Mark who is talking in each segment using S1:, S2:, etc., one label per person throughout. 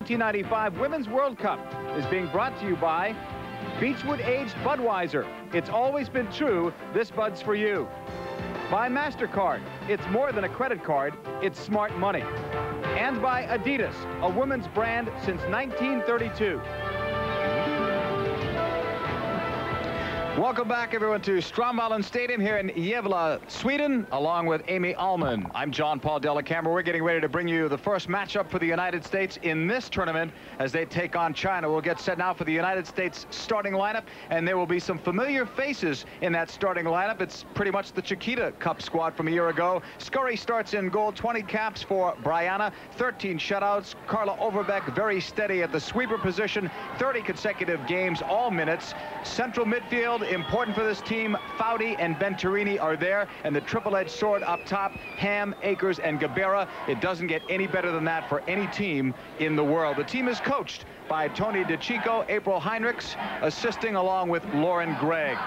S1: 1995 Women's World Cup is being brought to you by Beechwood Aged Budweiser. It's always been true, this Bud's for you. By MasterCard, it's more than a credit card, it's smart money. And by Adidas, a women's brand since 1932. Welcome back, everyone, to Stromvallen Stadium here in Gavle, Sweden, along with Amy Allman. I'm John Paul Dellacamera. We're getting ready to bring you the first matchup for the United States in this tournament as they take on China. We'll get set now for the United States starting lineup, and there will be some familiar faces in that starting lineup. It's pretty much the Chiquita Cup squad from a year ago. Scurry starts in goal, 20 caps for Brianna, 13 shutouts. Carla Overbeck very steady at the sweeper position, 30 consecutive games, all minutes. Central midfield, important for this team. Foudy and Venturini are there, and the triple-edged sword up top, Hamm, Akers, and Gabarra. It doesn't get any better than that for any team in the world. The team is coached by Tony DiCicco, April Heinrichs, assisting along with Lauren Gregg.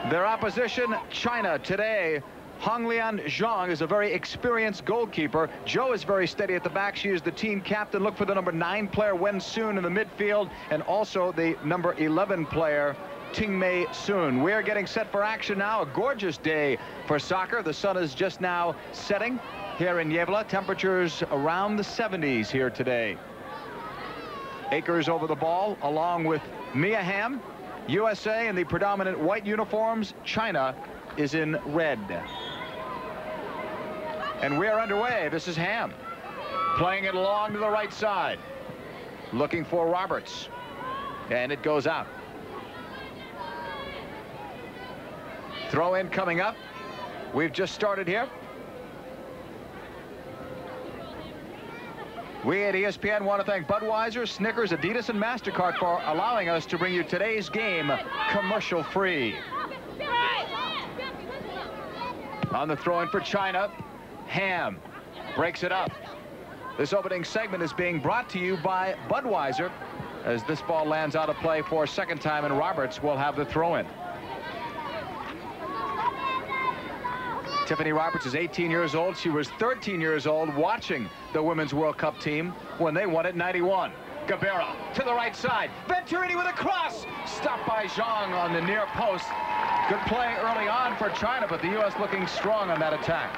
S1: Their opposition, China, today. Honglian Zhong is a very experienced goalkeeper. Zhou is very steady at the back. She is the team captain. Look for the number 9 player, Wen Soon, in the midfield, and also the number 11 player, Qingmei Soon. We're getting set for action now. A gorgeous day for soccer. The sun is just now setting here in Gavle. Temperatures around the 70s here today. Akers over the ball, along with Mia Hamm. USA in the predominant white uniforms. China is in red. And we're underway. This is Hamm playing it along to the right side, looking for Roberts, and it goes out. Throw in coming up. We've just started here. We at ESPN want to thank Budweiser, Snickers, Adidas, and MasterCard for allowing us to bring you today's game commercial free. On the throw-in for China, Hamm breaks it up. This opening segment is being brought to you by Budweiser as this ball lands out of play for a second time, and Roberts will have the throw-in. Tiffany Roberts is 18 years old. She was 13 years old watching the Women's World Cup team when they won it 91. Gabarra to the right side. Venturini with a cross. Stopped by Zhong on the near post. Good play early on for China, but the U.S. looking strong on that attack.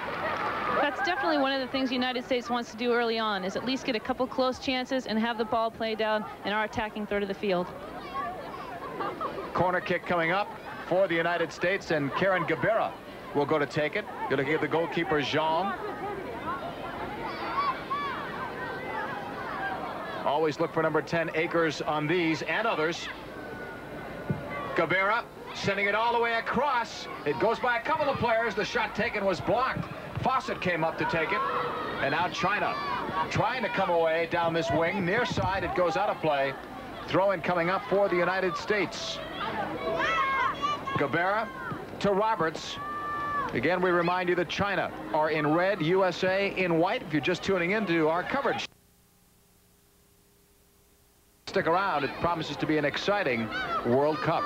S2: That's definitely one of the things the United States wants to do early on, is at least get a couple close chances and have the ball play down in our attacking third of the field.
S1: Corner kick coming up for the United States, and Karen Gabarra will go to take it. Going to give the goalkeeper Zhong. Always look for number 10 Akers on these and others. Gabarra sending it all the way across. It goes by a couple of players. The shot taken was blocked. Fawcett came up to take it. And now China trying to come away down this wing. Near side, it goes out of play. Throw-in coming up for the United States. Gabarra to Roberts. Again, we remind you that China are in red, USA in white. If you're just tuning into our coverage, stick around. It promises to be an exciting World Cup.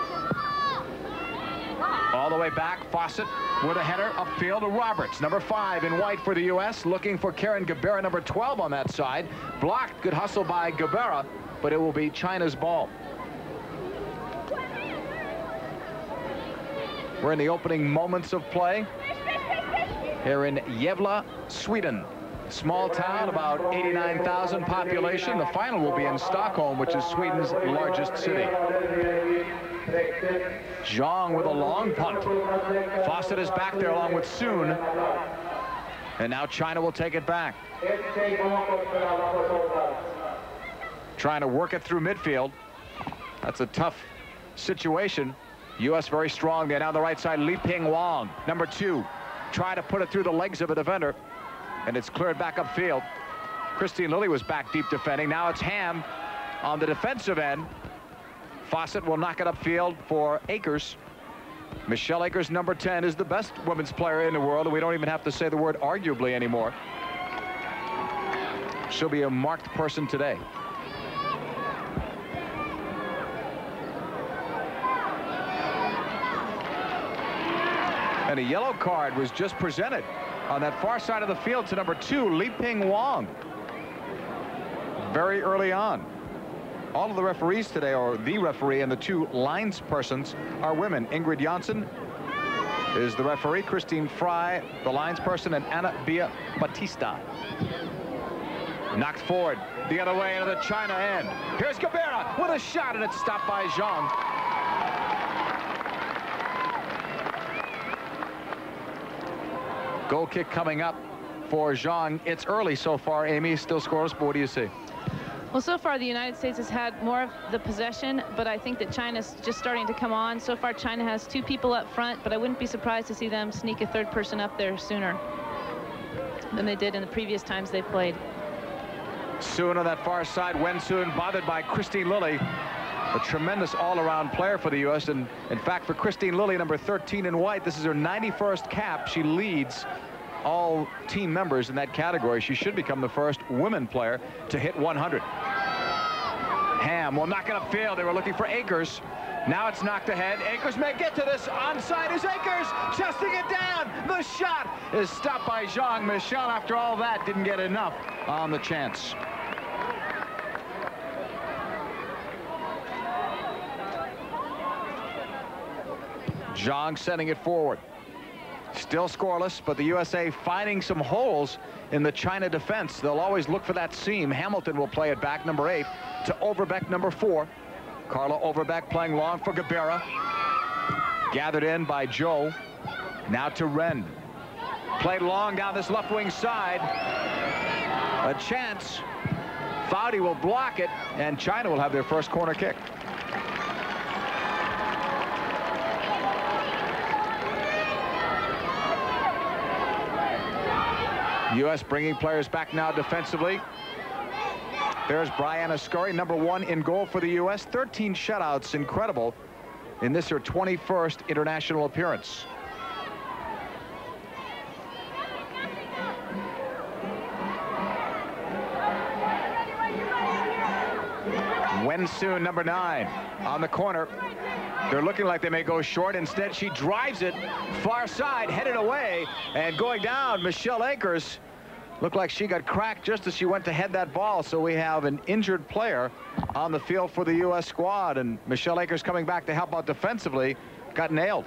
S1: All the way back, Fawcett with a header upfield to Roberts. Number 5 in white for the U.S. Looking for Karen Gabarra, number 12 on that side. Blocked. Good hustle by Gabarra, but it will be China's ball. We're in the opening moments of play here in Gavle, Sweden. Small town, about 89,000 population. The final will be in Stockholm, which is Sweden's largest city. Zhong with a long punt. Fawcett is back there along with Soon. And now China will take it back. Trying to work it through midfield. That's a tough situation. U.S. very strong there. Now the right side, Wang, number 2. Try to put it through the legs of a defender. And it's cleared back upfield. Christine Lilly was back deep defending. Now it's Hamm on the defensive end. Fawcett will knock it upfield for Akers. Michelle Akers, number 10, is the best women's player in the world, and we don't even have to say the word arguably anymore. She'll be a marked person today. And a yellow card was just presented on that far side of the field to number 2, Liping Wang. Very early on. All of the referees today, or the referee and the 2 linespersons, are women. Ingrid Janssen is the referee, Christine Fry, the linesperson, and Anna Bia Batista. Knocked forward the other way into the China end. Here's Gabarra with a shot, and it's stopped by Zhong. Goal kick coming up for Zhong. It's early so far, Amy, still scoreless, but what do you see?
S2: Well, so far the United States has had more of the possession, but I think that China's just starting to come on. So far China has 2 people up front, but I wouldn't be surprised to see them sneak a 3rd person up there sooner than they did in the previous times they played.
S1: Soon on that far side, Wen Soon bothered by Christine Lilly, a tremendous all-around player for the U.S. And in fact, for Christine Lilly, number 13 in white, this is her 91st cap. She leads all team members in that category. She should become the first women player to hit 100. Hamm will knock it upfield. They were looking for Akers. Now it's knocked ahead. Akers may get to this. Onside is Akers, chesting it down. The shot is stopped by Zhong. Michelle, after all that, didn't get enough on the chance. Zhong sending it forward. Still scoreless, but the USA finding some holes in the China defense. They'll always look for that seam. Hamilton will play it back, number 8, to Overbeck, number 4. Carla Overbeck playing long for Gabarra. Gathered in by Zhou. Now to Ren. Played long down this left wing side. A chance. Foudy will block it, and China will have their first corner kick. U.S. bringing players back now defensively. There's Brianna Scurry, number 1 in goal for the U.S. 13 shutouts, incredible, in this her 21st international appearance. Wen Soon, number 9, on the corner. They're looking like they may go short. Instead, she drives it far side, headed away, and going down, Michelle Akers looked like she got cracked just as she went to head that ball. So we have an injured player on the field for the U.S. squad, and Michelle Akers coming back to help out defensively got nailed.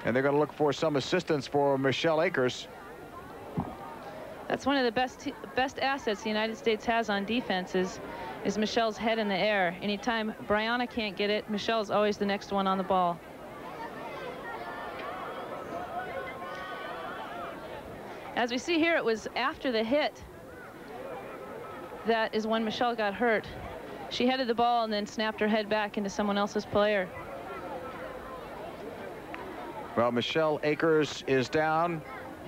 S1: And they're going to look for some assistance for Michelle Akers.
S2: That's one of the best assets the United States has on defense is Michelle's head in the air. Anytime Brianna can't get it, Michelle's always the next one on the ball. As we see here, it was after the hit that is when Michelle got hurt. She headed the ball and then snapped her head back into someone else's player.
S1: Well, Michelle Akers is down.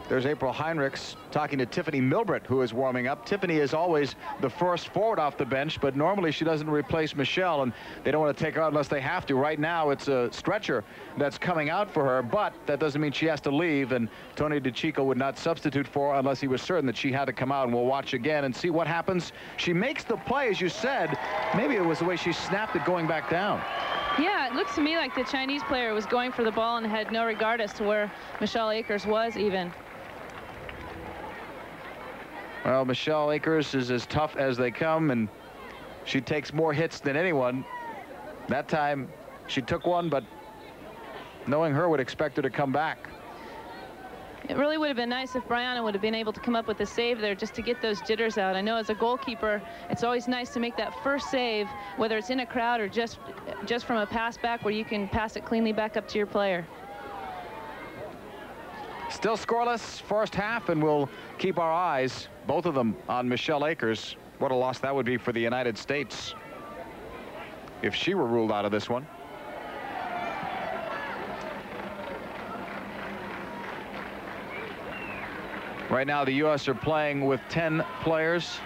S1: There's April Heinrichs talking to Tiffany Milbrett, who is warming up. Tiffany is always the first forward off the bench, but normally she doesn't replace Michelle, and they don't want to take her out unless they have to. Right now, it's a stretcher that's coming out for her, but that doesn't mean she has to leave, and Tony DiCicco would not substitute for her unless he was certain that she had to come out, and we'll watch again and see what happens. She makes the play, as you said. Maybe it was the way she snapped it going back down.
S2: Yeah, it looks to me like the Chinese player was going for the ball and had no regard as to where Michelle Akers was even.
S1: Well, Michelle Akers is as tough as they come, and she takes more hits than anyone. That time she took one, but knowing her would expect her to come back.
S2: It really would have been nice if Brianna would have been able to come up with a save there just to get those jitters out. I know as a goalkeeper, it's always nice to make that first save, whether it's in a crowd or just from a pass back where you can pass it cleanly back up to your player.
S1: Still scoreless first half, and we'll keep our eyes, both of them, on Michelle Akers. What a loss that would be for the United States if she were ruled out of this one. Right now, the U.S. are playing with 10 players.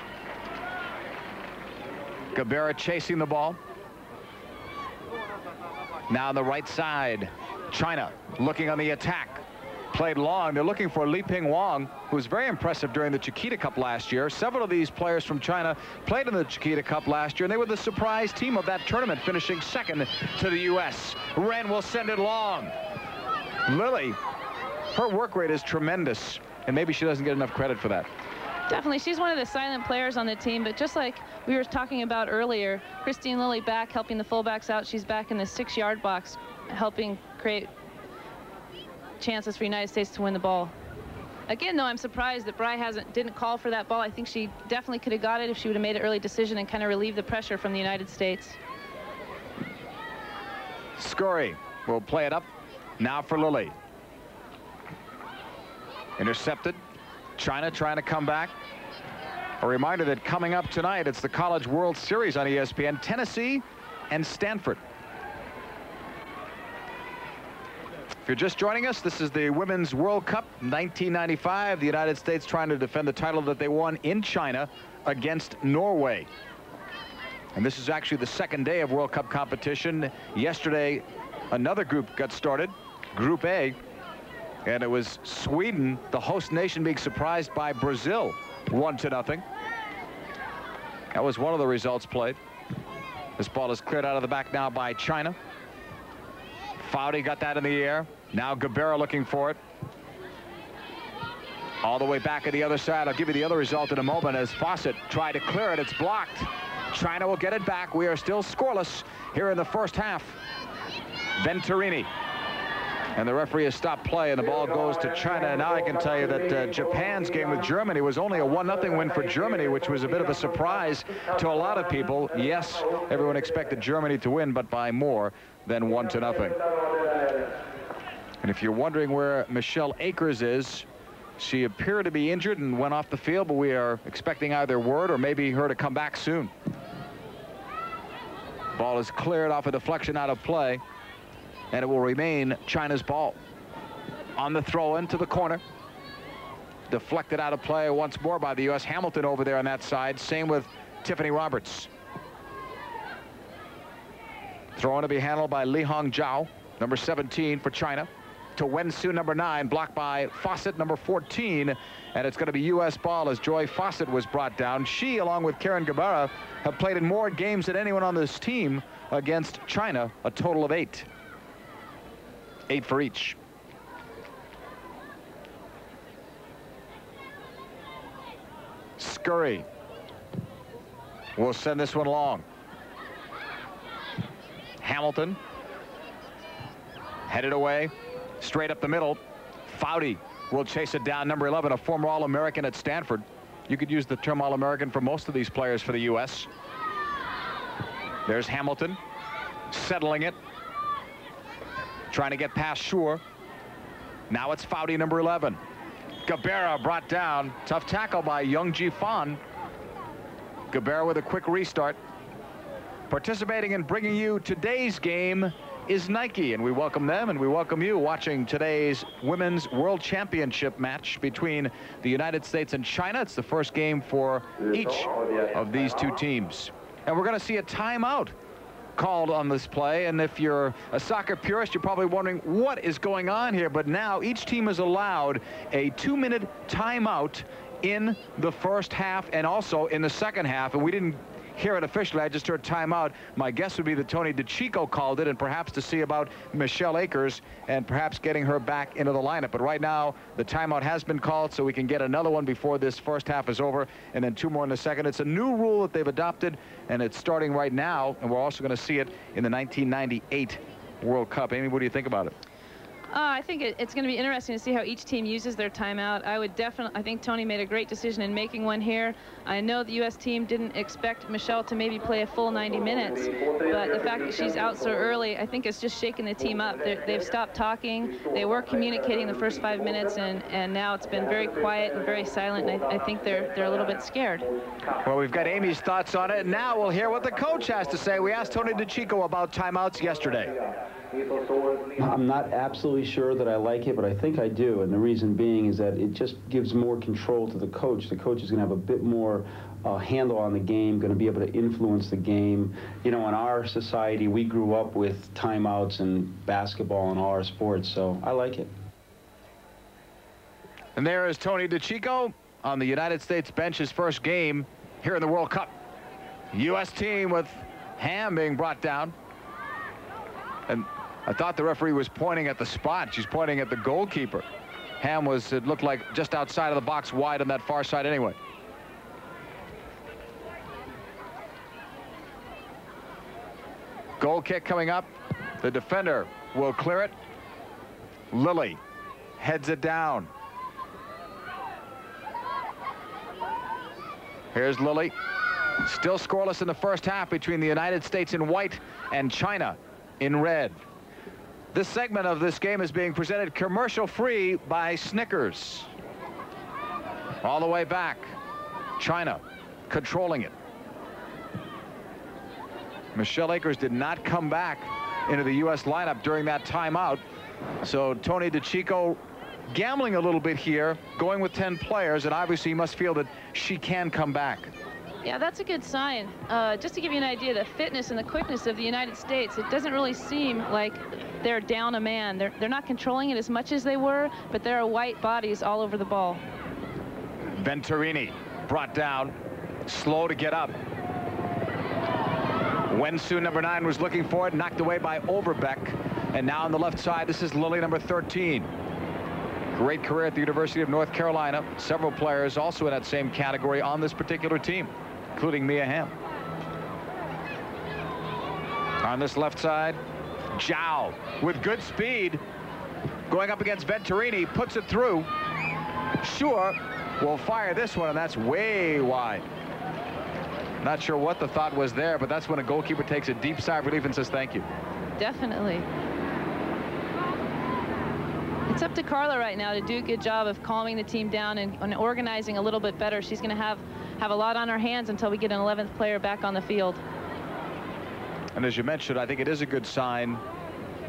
S1: Gabarra chasing the ball. Now on the right side, China looking on the attack. played long. They're looking for Wang, who was very impressive during the Chiquita Cup last year. Several of these players from China played in the Chiquita Cup last year, and they were the surprise team of that tournament, finishing second to the U.S. Ren will send it long. Lilly, her work rate is tremendous, and maybe she doesn't get enough credit for that.
S2: Definitely, she's one of the silent players on the team, but just like we were talking about earlier, Christine Lilly back helping the fullbacks out. She's back in the 6-yard box, helping create chances for United States to win the ball. Again, though, I'm surprised that Bry didn't call for that ball. I think she definitely could have got it if she would have made an early decision and kind of relieved the pressure from the United States.
S1: Scurry will play it up now for Lilly. Intercepted. China trying to come back. A reminder that coming up tonight, it's the College World Series on ESPN. Tennessee and Stanford. If you're just joining us, this is the Women's World Cup 1995. The United States trying to defend the title that they won in China against Norway. And this is actually the second day of World Cup competition. Yesterday, another group got started, Group A. And it was Sweden, the host nation, being surprised by Brazil, 1-0. That was one of the results played. This ball is cleared out of the back now by China. Foudy got that in the air. Now Gabarra looking for it. All the way back at the other side. I'll give you the other result in a moment as Fawcett tried to clear it. It's blocked. China will get it back. We are still scoreless here in the first half. Venturini. And the referee has stopped play, and the ball goes to China. And now I can tell you that Japan's game with Germany was only a 1-0 win for Germany, which was a bit of a surprise to a lot of people. Yes, everyone expected Germany to win, but by more than 1-0. And if you're wondering where Michelle Akers is, she appeared to be injured and went off the field, but we are expecting either word or maybe her to come back soon. Ball is cleared off a deflection out of play. And it will remain China's ball. On the throw into the corner. Deflected out of play once more by the U.S. Hamilton over there on that side. Same with Tiffany Roberts. Throw in to be handled by Lirong Zhou, number 17 for China. To Wensu, number 9, blocked by Fawcett, number 14. And it's going to be U.S. ball as Joy Fawcett was brought down. She, along with Karen Gabarra, have played in more games than anyone on this team against China, a total of 8. 8 for each. Scurry will send this one long. Hamilton headed away, straight up the middle. Foudy will chase it down, number 11, a former All-American at Stanford. You could use the term All-American for most of these players for the U.S. There's Hamilton settling it. Trying to get past Shui. Now it's Foudy, number 11. Gabarra brought down. Tough tackle by Yunjie. Gabarra with a quick restart. Participating in bringing you today's game is Nike, and we welcome them and we welcome you watching today's Women's World Championship match between the United States and China. It's the first game for each of these two teams. And we're going to see a timeout called on this play, and if you're a soccer purist, you're probably wondering what is going on here. But now each team is allowed a 2-minute timeout in the first half and also in the second half, and we didn't hear it officially. I just heard timeout. My guess would be that Tony DiCicco called it, and perhaps to see about Michelle Akers and perhaps getting her back into the lineup. But right now the timeout has been called, so we can get another one before this first half is over, and then 2 more in the second. It's a new rule that they've adopted, and it's starting right now, and we're also going to see it in the 1998 World Cup. Amy, what do you think about it?
S2: I think it's going to be interesting to see how each team uses their timeout. I think Tony made a great decision in making one here. I know the U.S. team didn't expect Michelle to maybe play a full 90 minutes, but the fact that she's out so early, I think it's just shaking the team up. They've stopped talking. They were communicating the first 5 minutes, and now it's been very quiet and very silent, and I think they're a little bit scared.
S1: Well, we've got Amy's thoughts on it, and now we'll hear what the coach has to say. We asked Tony DiCicco about timeouts yesterday.
S3: I'm not absolutely sure that I like it, but I think I do, and the reason being is that it just gives more control to the coach. The coach is going to have a bit more handle on the game, going to be able to influence the game. You know, in our society, we grew up with timeouts and basketball and all our sports, so I like it.
S1: And there is Tony DiCicco on the United States bench, his first game here in the World Cup. U.S. team with Hamm being brought down. And I thought the referee was pointing at the spot. She's pointing at the goalkeeper. Hamm was, it looked like, just outside of the box wide on that far side anyway. Goal kick coming up. The defender will clear it. Lilly heads it down. Here's Lilly. Still scoreless in the first half between the United States in white and China in red. This segment of this game is being presented commercial-free by Snickers. All the way back, China controlling it. Michelle Akers did not come back into the U.S. lineup during that timeout. So Tony DiCicco gambling a little bit here, going with 10 players, and obviously he must feel that she can come back.
S2: Yeah, that's a good sign. Just to give you an idea, the fitness and the quickness of the United States, it doesn't really seem like they're down a man. They're not controlling it as much as they were, but there are white bodies all over the ball.
S1: Venturini brought down, slow to get up. Wensu, number 9, was looking for it, knocked away by Overbeck. And now on the left side, this is Lilly, number 13. Great career at the University of North Carolina. Several players also in that same category on this particular team, including Mia Hamm. On this left side, Zhou with good speed going up against Venturini, puts it through. Sure will fire this one, and that's way wide. Not sure what the thought was there, but that's when a goalkeeper takes a deep sigh of relief and says thank you.
S2: Definitely. It's up to Carla right now to do a good job of calming the team down and organizing a little bit better. She's going to have a lot on her hands until we get an 11th player back on the field.
S1: And as you mentioned, I think it is a good sign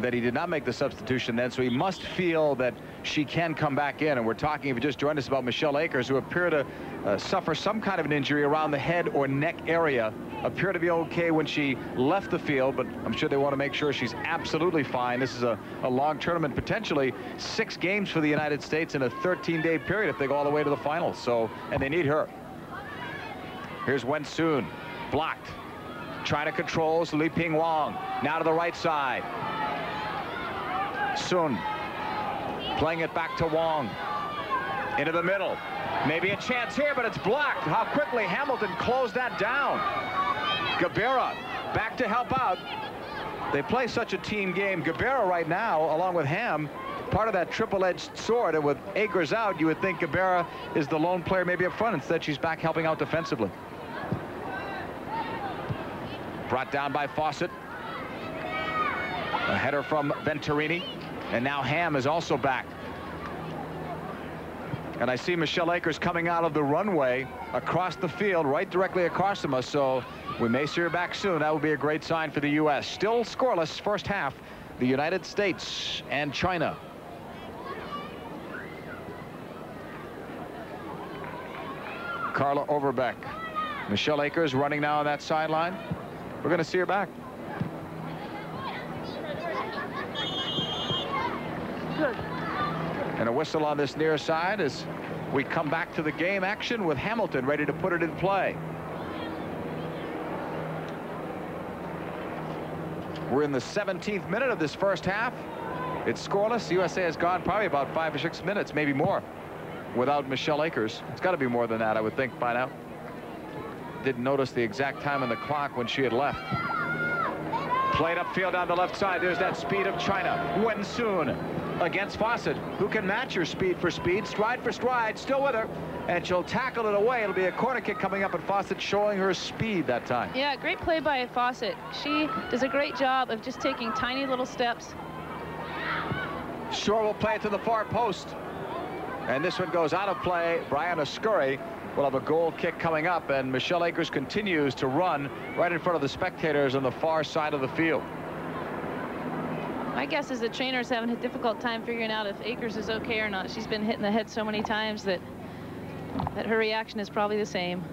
S1: that he did not make the substitution then, so he must feel that she can come back in. And we're talking, if you just joined us, about Michelle Akers, who appear to suffer some kind of an injury around the head or neck area. Appear to be okay when she left the field, but I'm sure they want to make sure she's absolutely fine. This is a long tournament, potentially 6 games for the United States in a 13-day period if they go all the way to the finals. So, and they need her. Here's Wensun, blocked. Trying to control Li Ping Wang. Now to the right side. Sun playing it back to Wang. Into the middle. Maybe a chance here, but it's blocked. How quickly Hamilton closed that down. Gabarra back to help out. They play such a team game. Gabarra right now, along with Hamm, part of that triple-edged sword. And with Akers out, you would think Gabarra is the lone player maybe up front. Instead, she's back helping out defensively. Brought down by Fawcett. A header from Venturini. And now Hamm is also back. And I see Michelle Akers coming out of the runway across the field, right directly across from us. So we may see her back soon. That would be a great sign for the U.S. Still scoreless first half, the United States and China. Carla Overbeck. Michelle Akers running now on that sideline. We're going to see her back.
S2: Good.
S1: And a whistle on this near side as we come back to the game action with Hamilton ready to put it in play. We're in the 17th minute of this first half. It's scoreless. USA has gone probably about 5 or 6 minutes, maybe more, without Michelle Akers. It's got to be more than that, I would think, by now. Didn't notice the exact time on the clock when she had left. Played upfield on the left side. There's that speed of China. Wensun against Fawcett, who can match her speed for speed, stride for stride, still with her, and she'll tackle it away. It'll be a corner kick coming up, and Fawcett showing her speed that time.
S2: Yeah, great play by Fawcett. She does a great job of just taking tiny little steps.
S1: Sure will play it to the far post, and this one goes out of play. Brianna Scurry will have a goal kick coming up, and Michelle Akers continues to run right in front of the spectators on the far side of the field.
S2: My guess is the trainer's having a difficult time figuring out if Akers is okay or not. She's been hit in the head so many times that her reaction is probably the same.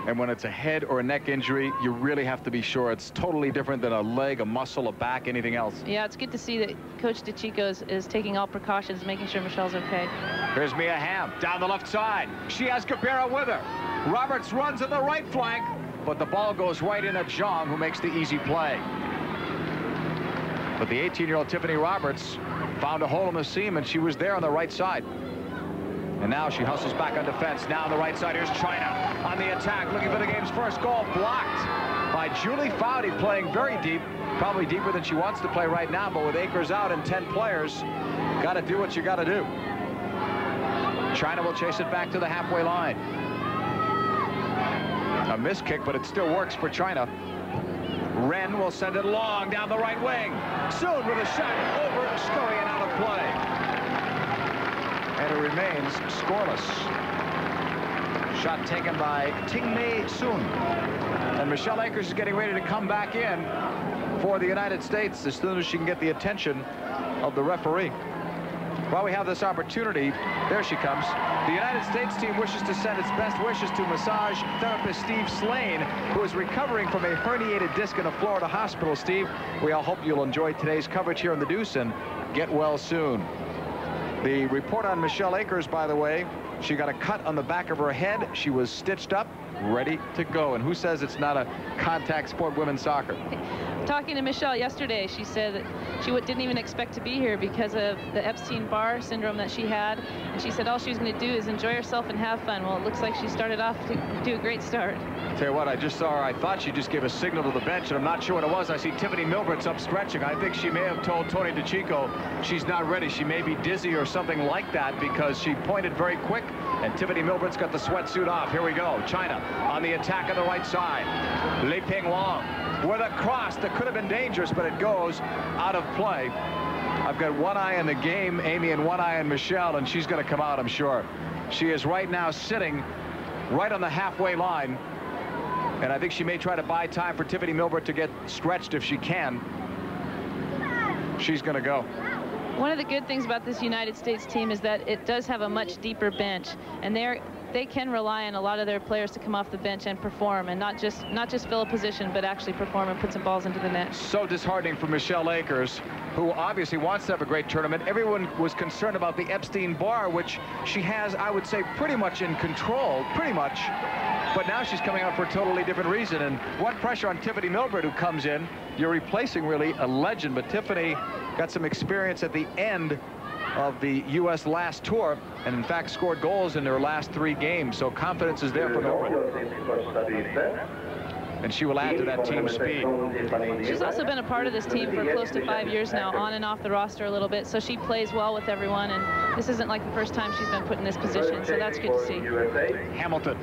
S1: And when it's a head or a neck injury, you really have to be sure. It's totally different than a leg, a muscle, a back, anything else.
S2: Yeah, it's good to see that Coach DiCicco is taking all precautions, making sure Michelle's okay.
S1: Here's Mia Hamm down the left side. She has Gabarra with her. Roberts runs on the right flank, but the ball goes right in at Zhong, who makes the easy play. But the 18-year-old Tiffany Roberts found a hole in the seam, and she was there on the right side. And now she hustles back on defense. Now on the right side, here's China on the attack, looking for the game's first goal. Blocked by Julie Foudy, playing very deep, probably deeper than she wants to play right now, but with Akers out and 10 players, got to do what you got to do. China will chase it back to the halfway line. A missed kick, but it still works for China. Ren will send it long down the right wing. Soon with a shot over Scurry and out of play. And it remains scoreless. Shot taken by Qingmei soon. And Michelle Akers is getting ready to come back in for the United States as soon as she can get the attention of the referee. While we have this opportunity, there she comes. The United States team wishes to send its best wishes to massage therapist Steve Slane, who is recovering from a herniated disc in a Florida hospital. Steve, we all hope you'll enjoy today's coverage here on the Deuce and get well soon. The report on Michelle Akers, by the way, she got a cut on the back of her head. She was stitched up, ready to go. And who says it's not a contact sport, women's soccer?
S2: Talking to Michelle yesterday, she said that she didn't even expect to be here because of the Epstein-Barr syndrome that she had. And she said all she was going to do is enjoy herself and have fun. Well, it looks like she started off to do a great start.
S1: Tell you what, I just saw her. I thought she just gave a signal to the bench, and I'm not sure what it was. I see Tiffany Milbrett's up stretching. I think she may have told Tony DiCicco she's not ready. She may be dizzy or something like that because she pointed very quick, and Tiffany Milbrett's got the sweatsuit off. Here we go. China on the attack on the right side. Li Ping Wang with a cross that could have been dangerous, but it goes out of play. I've got one eye on the game, Amy, and one eye on Michelle, and she's going to come out, I'm sure. She is right now sitting right on the halfway line. And I think she may try to buy time for Tiffany Milbrett to get stretched if she can. She's going to go.
S2: One of the good things about this United States team is that it does have a much deeper bench, and they can rely on a lot of their players to come off the bench and perform, and not just fill a position, but actually perform and put some balls into the net.
S1: So disheartening for Michelle Akers, who obviously wants to have a great tournament. Everyone was concerned about the Epstein-Barr, which she has, I would say, pretty much in control, pretty much. But now she's coming out for a totally different reason. And what pressure on Tiffany Milbrett, who comes in. You're replacing really a legend, but Tiffany got some experience at the end of the U.S. last tour, and in fact scored goals in their last 3 games. So confidence is there for Milbrett. And she will add to that team speed.
S2: She's also been a part of this team for close to 5 years now, on and off the roster a little bit, so she plays well with everyone, and this isn't like the first time she's been put in this position, so that's good to see.
S1: Hamilton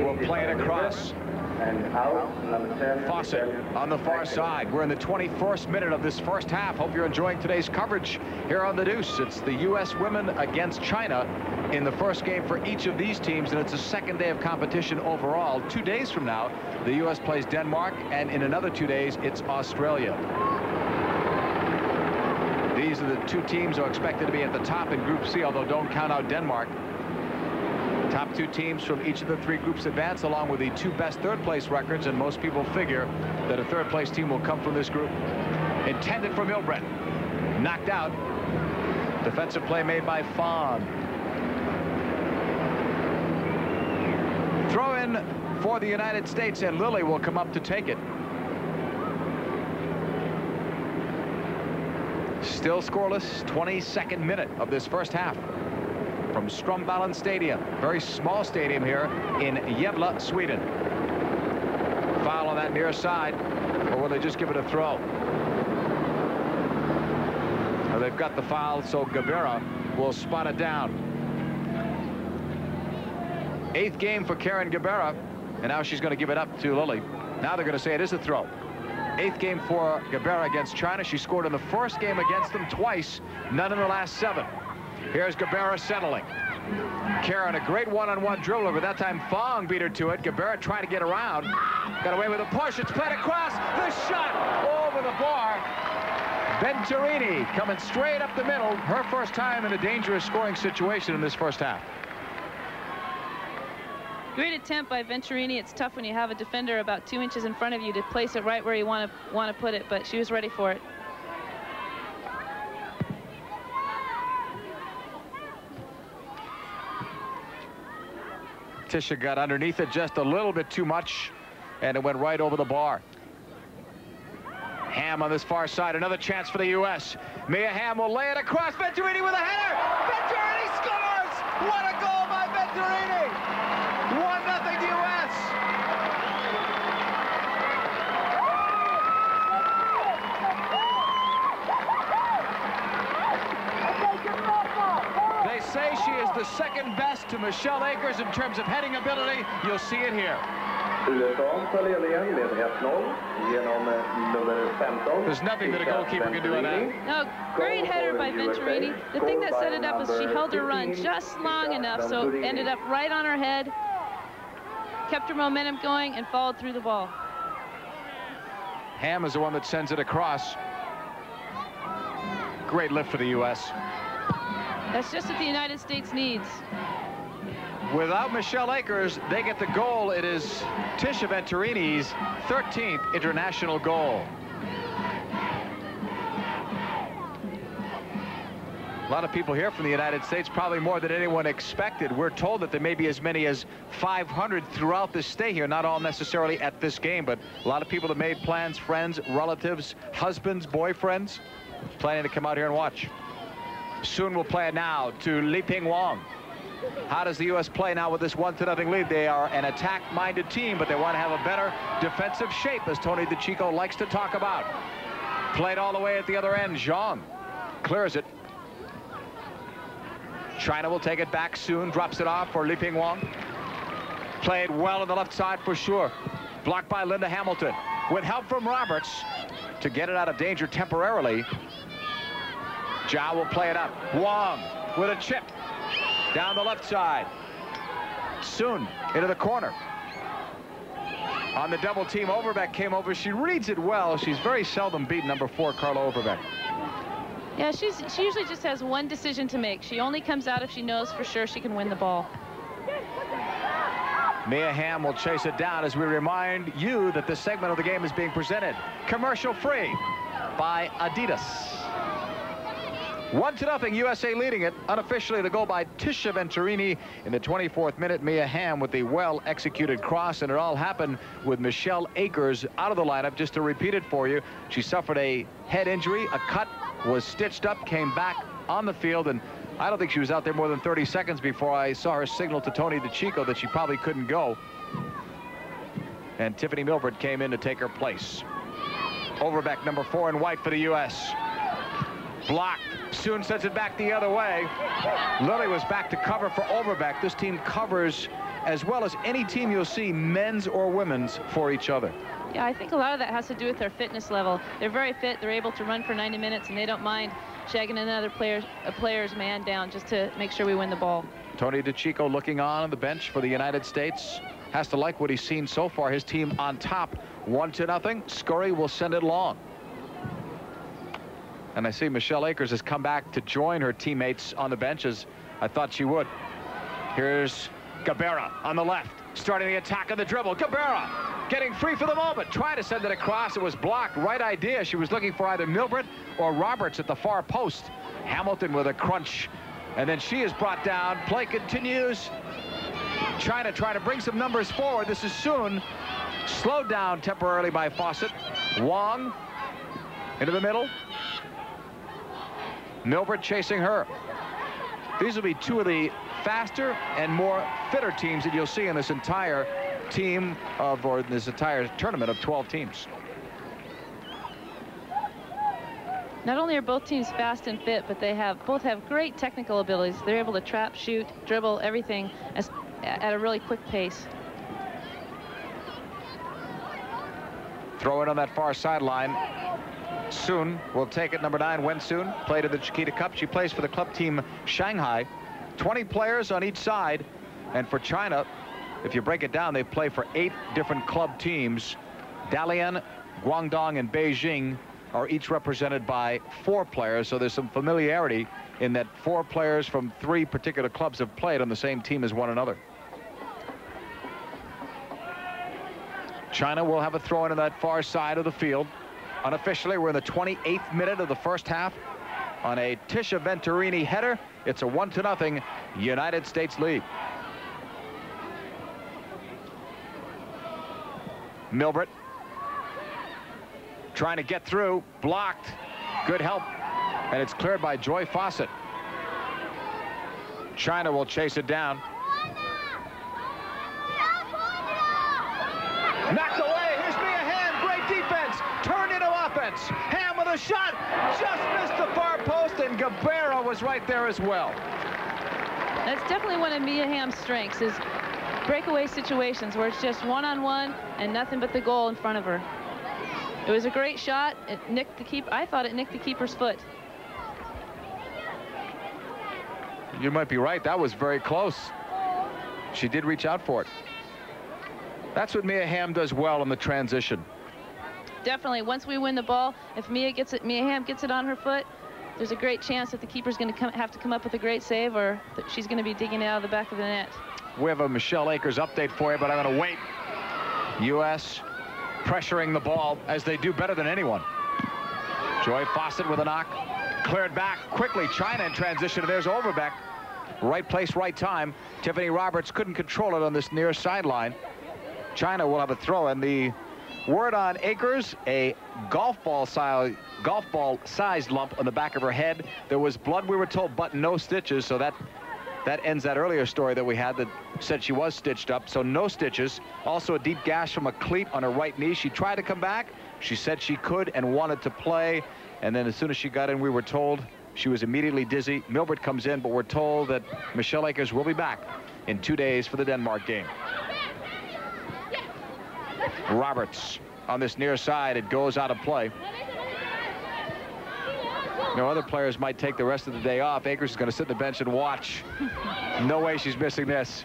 S1: will play it across. Fawcett on the far side. We're in the 21st minute of this first half. Hope you're enjoying today's coverage here on the Deuce. It's the U.S. women against China in the first game for each of these teams, and it's a second day of competition overall. 2 days from now, the U.S. plays Denmark, and in another 2 days, it's Australia. These are the 2 teams that are expected to be at the top in Group C, although don't count out Denmark. Top 2 teams from each of the 3 groups advance, along with the 2 best third-place records, and most people figure that a third-place team will come from this group. Intended for Milbrett. Knocked out. Defensive play made by Fawn. Throw in for the United States, and Lilly will come up to take it. Still scoreless, 22nd minute of this first half. From Strömvallen Stadium, very small stadium here in Gavle, Sweden. Foul on that near side, or will they just give it a throw? Well, they've got the foul, so Gabarra will spot it down. 8th game for Karen Gabarra, and now she's going to give it up to Lilly. Now they're going to say it is a throw. 8th game for Gabarra against China. She scored in the first game against them twice, none in the last 7. Here's Gabarra settling. Karen, a great one-on-one dribbler, but that time Fong beat her to it. Gabarra trying to get around. Got away with a push. It's played across. The shot over the bar. Venturini coming straight up the middle. Her first time in a dangerous scoring situation in this first half.
S2: Great attempt by Venturini. It's tough when you have a defender about 2 inches in front of you to place it right where you want to put it, but she was ready for it.
S1: Tisha got underneath it just a little bit too much, and it went right over the bar. Hamm on this far side, another chance for the U.S. Mia Hamm will lay it across. Venturini with a header. Venturini scores! What a goal by Venturini! 1-0 U.S. They say she is the second best to Michelle Akers in terms of heading ability. You'll see it here. There's nothing that a goalkeeper can do on that.
S2: No, great header by Venturini. The thing that set it up was she held her run just long enough, so ended up right on her head, kept her momentum going, and followed through the ball.
S1: Hamm is the one that sends it across. Great lift for the U.S.
S2: That's just what the United States needs.
S1: Without Michelle Akers, they get the goal. It is Tisha Venturini's 13th international goal. A lot of people here from the United States, probably more than anyone expected. We're told that there may be as many as 500 throughout the stay here, not all necessarily at this game, but a lot of people have made plans, friends, relatives, husbands, boyfriends, planning to come out here and watch. Soon we'll play it now to Wang. How does the U.S. play now with this 1-0 lead? They are an attack-minded team, but they want to have a better defensive shape, as Tony DiCicco likes to talk about. Played all the way at the other end. Zhong clears it. China will take it back soon, drops it off for Wang. Played well on the left side for sure. Blocked by Linda Hamilton. With help from Roberts to get it out of danger temporarily. Zhou will play it up. Wang with a chip down the left side. Soon into the corner. On the double team, Overbeck came over. She reads it well. She's very seldom beaten, number 4, Carla Overbeck.
S2: Yeah, she usually just has one decision to make. She only comes out if she knows for sure she can win the ball.
S1: Mia Hamm will chase it down as we remind you that this segment of the game is being presented commercial free by Adidas. 1-0, USA leading it. Unofficially, the goal by Tisha Venturini in the 24th minute. Mia Hamm with the well-executed cross, and it all happened with Michelle Akers out of the lineup. Just to repeat it for you, she suffered a head injury, a cut, was stitched up, came back on the field, and I don't think she was out there more than 30 seconds before I saw her signal to Tony DiCicco that she probably couldn't go. And Tiffany Milbrett came in to take her place. Overbeck, number 4 in white for the U.S. Blocked. Soon sends it back the other way. Lilly was back to cover for Overbeck. This team covers as well as any team you'll see, men's or women's, for each other.
S2: Yeah, I think a lot of that has to do with their fitness level. They're very fit. They're able to run for 90 minutes, and they don't mind shagging another player's man down just to make sure we win the ball.
S1: Tony DiCicco looking on the bench for the United States. Has to like what he's seen so far. His team on top, 1-0. Scurry will send it long. And I see Michelle Akers has come back to join her teammates on the bench, as I thought she would. Here's Gabarra on the left, starting the attack of the dribble. Gabarra getting free for the moment, trying to send it across. It was blocked. Right idea. She was looking for either Milbrett or Roberts at the far post. Hamilton with a crunch, and then she is brought down. Play continues. China trying to bring some numbers forward. This is soon slowed down temporarily by Fawcett. Wang into the middle. Milbrett chasing her. These will be two of the faster and more fitter teams that you'll see in this entire team of, or this entire tournament of 12 teams.
S2: Not only are both teams fast and fit, but they both have great technical abilities. They're able to trap, shoot, dribble, everything at a really quick pace.
S1: Throw it on that far sideline. Soon will take it, number 9, Wen Soon, played in the Chiquita Cup. She plays for the club team Shanghai. 20 players on each side, and for China, if you break it down, they play for 8 different club teams. Dalian, Guangdong, and Beijing are each represented by 4 players, so there's some familiarity in that 4 players from 3 particular clubs have played on the same team as one another. China will have a throw in that far side of the field. Unofficially, we're in the 28th minute of the first half. On a Tisha Venturini header, it's a 1-0 United States lead. Milbrett trying to get through, blocked. Good help, and it's cleared by Fawcett. China will chase it down. Knocked away. Here's Mia Hamm. Great defense. Turned into offense. Hamm with a shot. Just missed the far post, and Gabarra was right there as well.
S2: That's definitely one of Mia Hamm's strengths, is breakaway situations where it's just one-on-one and nothing but the goal in front of her. It was a great shot. It nicked the keeper. I thought it nicked the keeper's foot.
S1: You might be right. That was very close. She did reach out for it. That's what Mia Hamm does well in the transition.
S2: Definitely. Once we win the ball, if Mia Hamm gets it on her foot, there's a great chance that the keeper's going to have to come up with a great save, or that she's going to be digging it out of the back of the net.
S1: We have a Michelle Akers update for you, but I'm going to wait. U.S. pressuring the ball as they do better than anyone. Fawcett with a knock. Cleared back quickly. China in transition. There's Overbeck. Right place, right time. Tiffany Roberts couldn't control it on this near sideline. China will have a throw, and the word on Akers, a golf ball sized lump on the back of her head. There was blood, we were told, but no stitches, so that ends that earlier story that we had that said she was stitched up, so no stitches. Also a deep gash from a cleat on her right knee. She tried to come back. She said she could and wanted to play, and then as soon as she got in, we were told she was immediately dizzy. Milbrett comes in, but we're told that Michelle Akers will be back in 2 days for the Denmark game. Roberts on this near side. It goes out of play. No, other players might take the rest of the day off. Akers is going to sit on the bench and watch. No way she's missing this.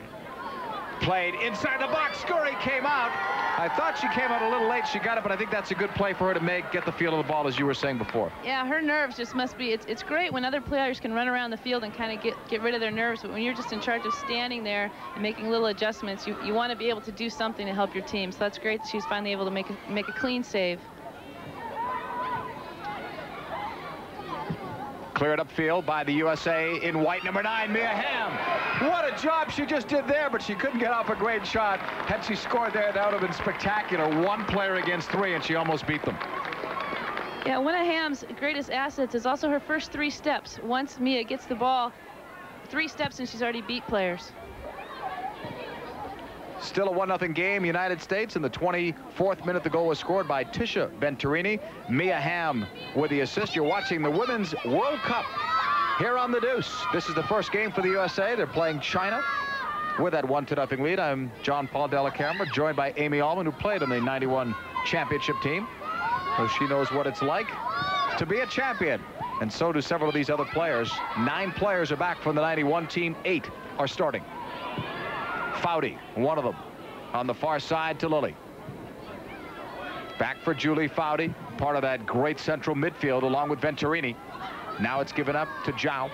S1: Played inside the box. Scurry came out. I thought she came out a little late. She got it, but I think that's a good play for her to get the feel of the ball, as you were saying before.
S2: Yeah, her nerves just must be. It's great when other players can run around the field and kind of get rid of their nerves, but when you're just in charge of standing there and making little adjustments, you want to be able to do something to help your team. So that's great that she's finally able to make a clean save.
S1: Cleared upfield by the USA in white, number 9, Mia Hamm. What a job she just did there, but she couldn't get off a great shot. Had she scored there, that would have been spectacular. 1 player against 3, and she almost beat them.
S2: Yeah, one of Hamm's greatest assets is also her first 3 steps. Once Mia gets the ball, 3 steps and she's already beat players.
S1: Still a 1-0 game, United States. In the 24th minute, the goal was scored by Tisha Venturini. Mia Hamm with the assist. You're watching the Women's World Cup here on the Deuce. This is the first game for the USA. They're playing China with that 1-0 lead. I'm John Paul Della Camera, joined by Amy Allman, who played on the '91 championship team. So she knows what it's like to be a champion. And so do several of these other players. 9 players are back from the '91 team. 8 are starting. Foudy, one of them, on the far side to Lilly. Back for Julie Foudy, part of that great central midfield along with Venturini. Now it's given up to Zhou.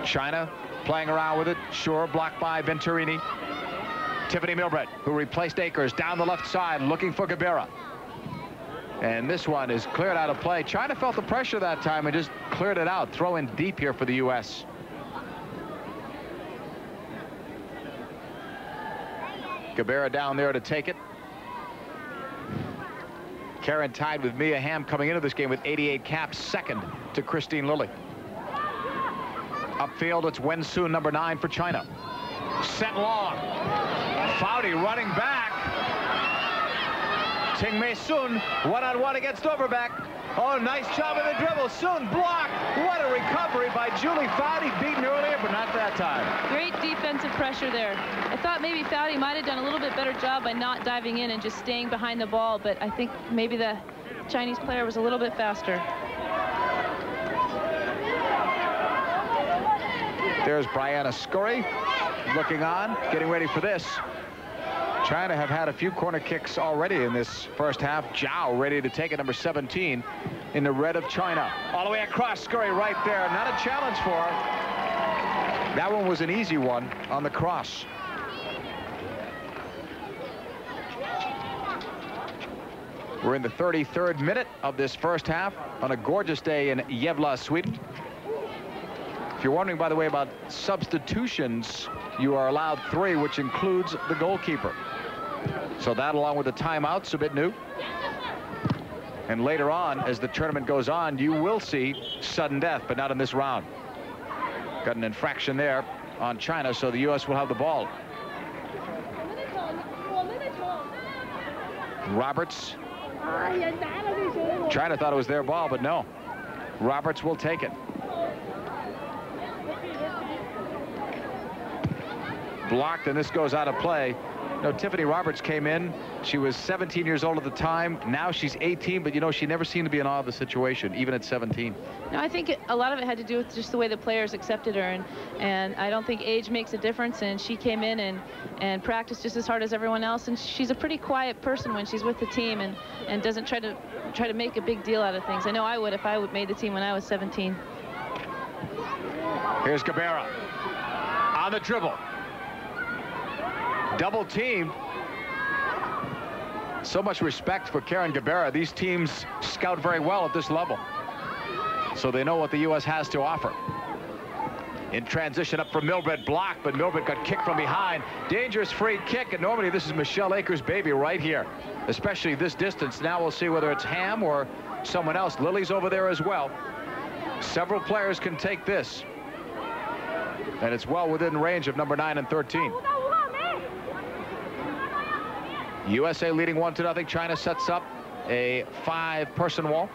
S1: China playing around with it. Sure, blocked by Venturini. Tiffany Milbrett, who replaced Akers, down the left side, looking for Gabarra. And this one is cleared out of play. China felt the pressure that time and just cleared it out. Throw in deep here for the U.S. Gabarra down there to take it. Karen tied with Mia Hamm coming into this game with 88 caps, second to Christine Lilly. Upfield, it's Wen Sun, number 9 for China. Sent long. Foudy running back. Qingmei Sun, one-on-one against Overbeck. Oh, nice job in the dribble. Sun blocked. What a recovery by Julie Foudy. Beaten earlier, but not that time.
S2: Great defensive pressure there. I thought maybe Foudy might have done a little bit better job by not diving in and just staying behind the ball, but I think maybe the Chinese player was a little bit faster.
S1: There's Brianna Scurry looking on, getting ready for this. China have had a few corner kicks already in this first half. Zhou ready to take it, number 17 in the red of China. All the way across, Scurry right there. Not a challenge for her. That one was an easy one on the cross. We're in the 33rd minute of this first half on a gorgeous day in Gavle, Sweden. If you're wondering, by the way, about substitutions, you are allowed 3, which includes the goalkeeper. So that, along with the timeouts, a bit new. And later on, as the tournament goes on, you will see sudden death, but not in this round. Got an infraction there on China, so the U.S. will have the ball. Roberts. China thought it was their ball, but no. Roberts will take it. Blocked, and this goes out of play. You know, Tiffany Roberts came in. She was 17 years old at the time. Now she's 18, but you know, she never seemed to be in awe of the situation, even at 17.
S2: No, I think a lot of it had to do with just the way the players accepted her, and I don't think age makes a difference. And she came in and practiced just as hard as everyone else. And she's a pretty quiet person when she's with the team, and doesn't try to make a big deal out of things. I know I would if I would made the team when I was 17.
S1: Here's Gabarra on the dribble. Double teamed. So much respect for Karen Gabarra. These teams scout very well at this level, so they know what the U.S. has to offer. In transition up for Milbrett, blocked, but Milbrett got kicked from behind. Dangerous free kick, and normally this is Michelle Akers' baby right here, especially this distance. Now we'll see whether it's Hamm or someone else. Lilly's over there as well. Several players can take this, and it's well within range of number 9 and 13. USA leading 1-0. China sets up a 5-person wall.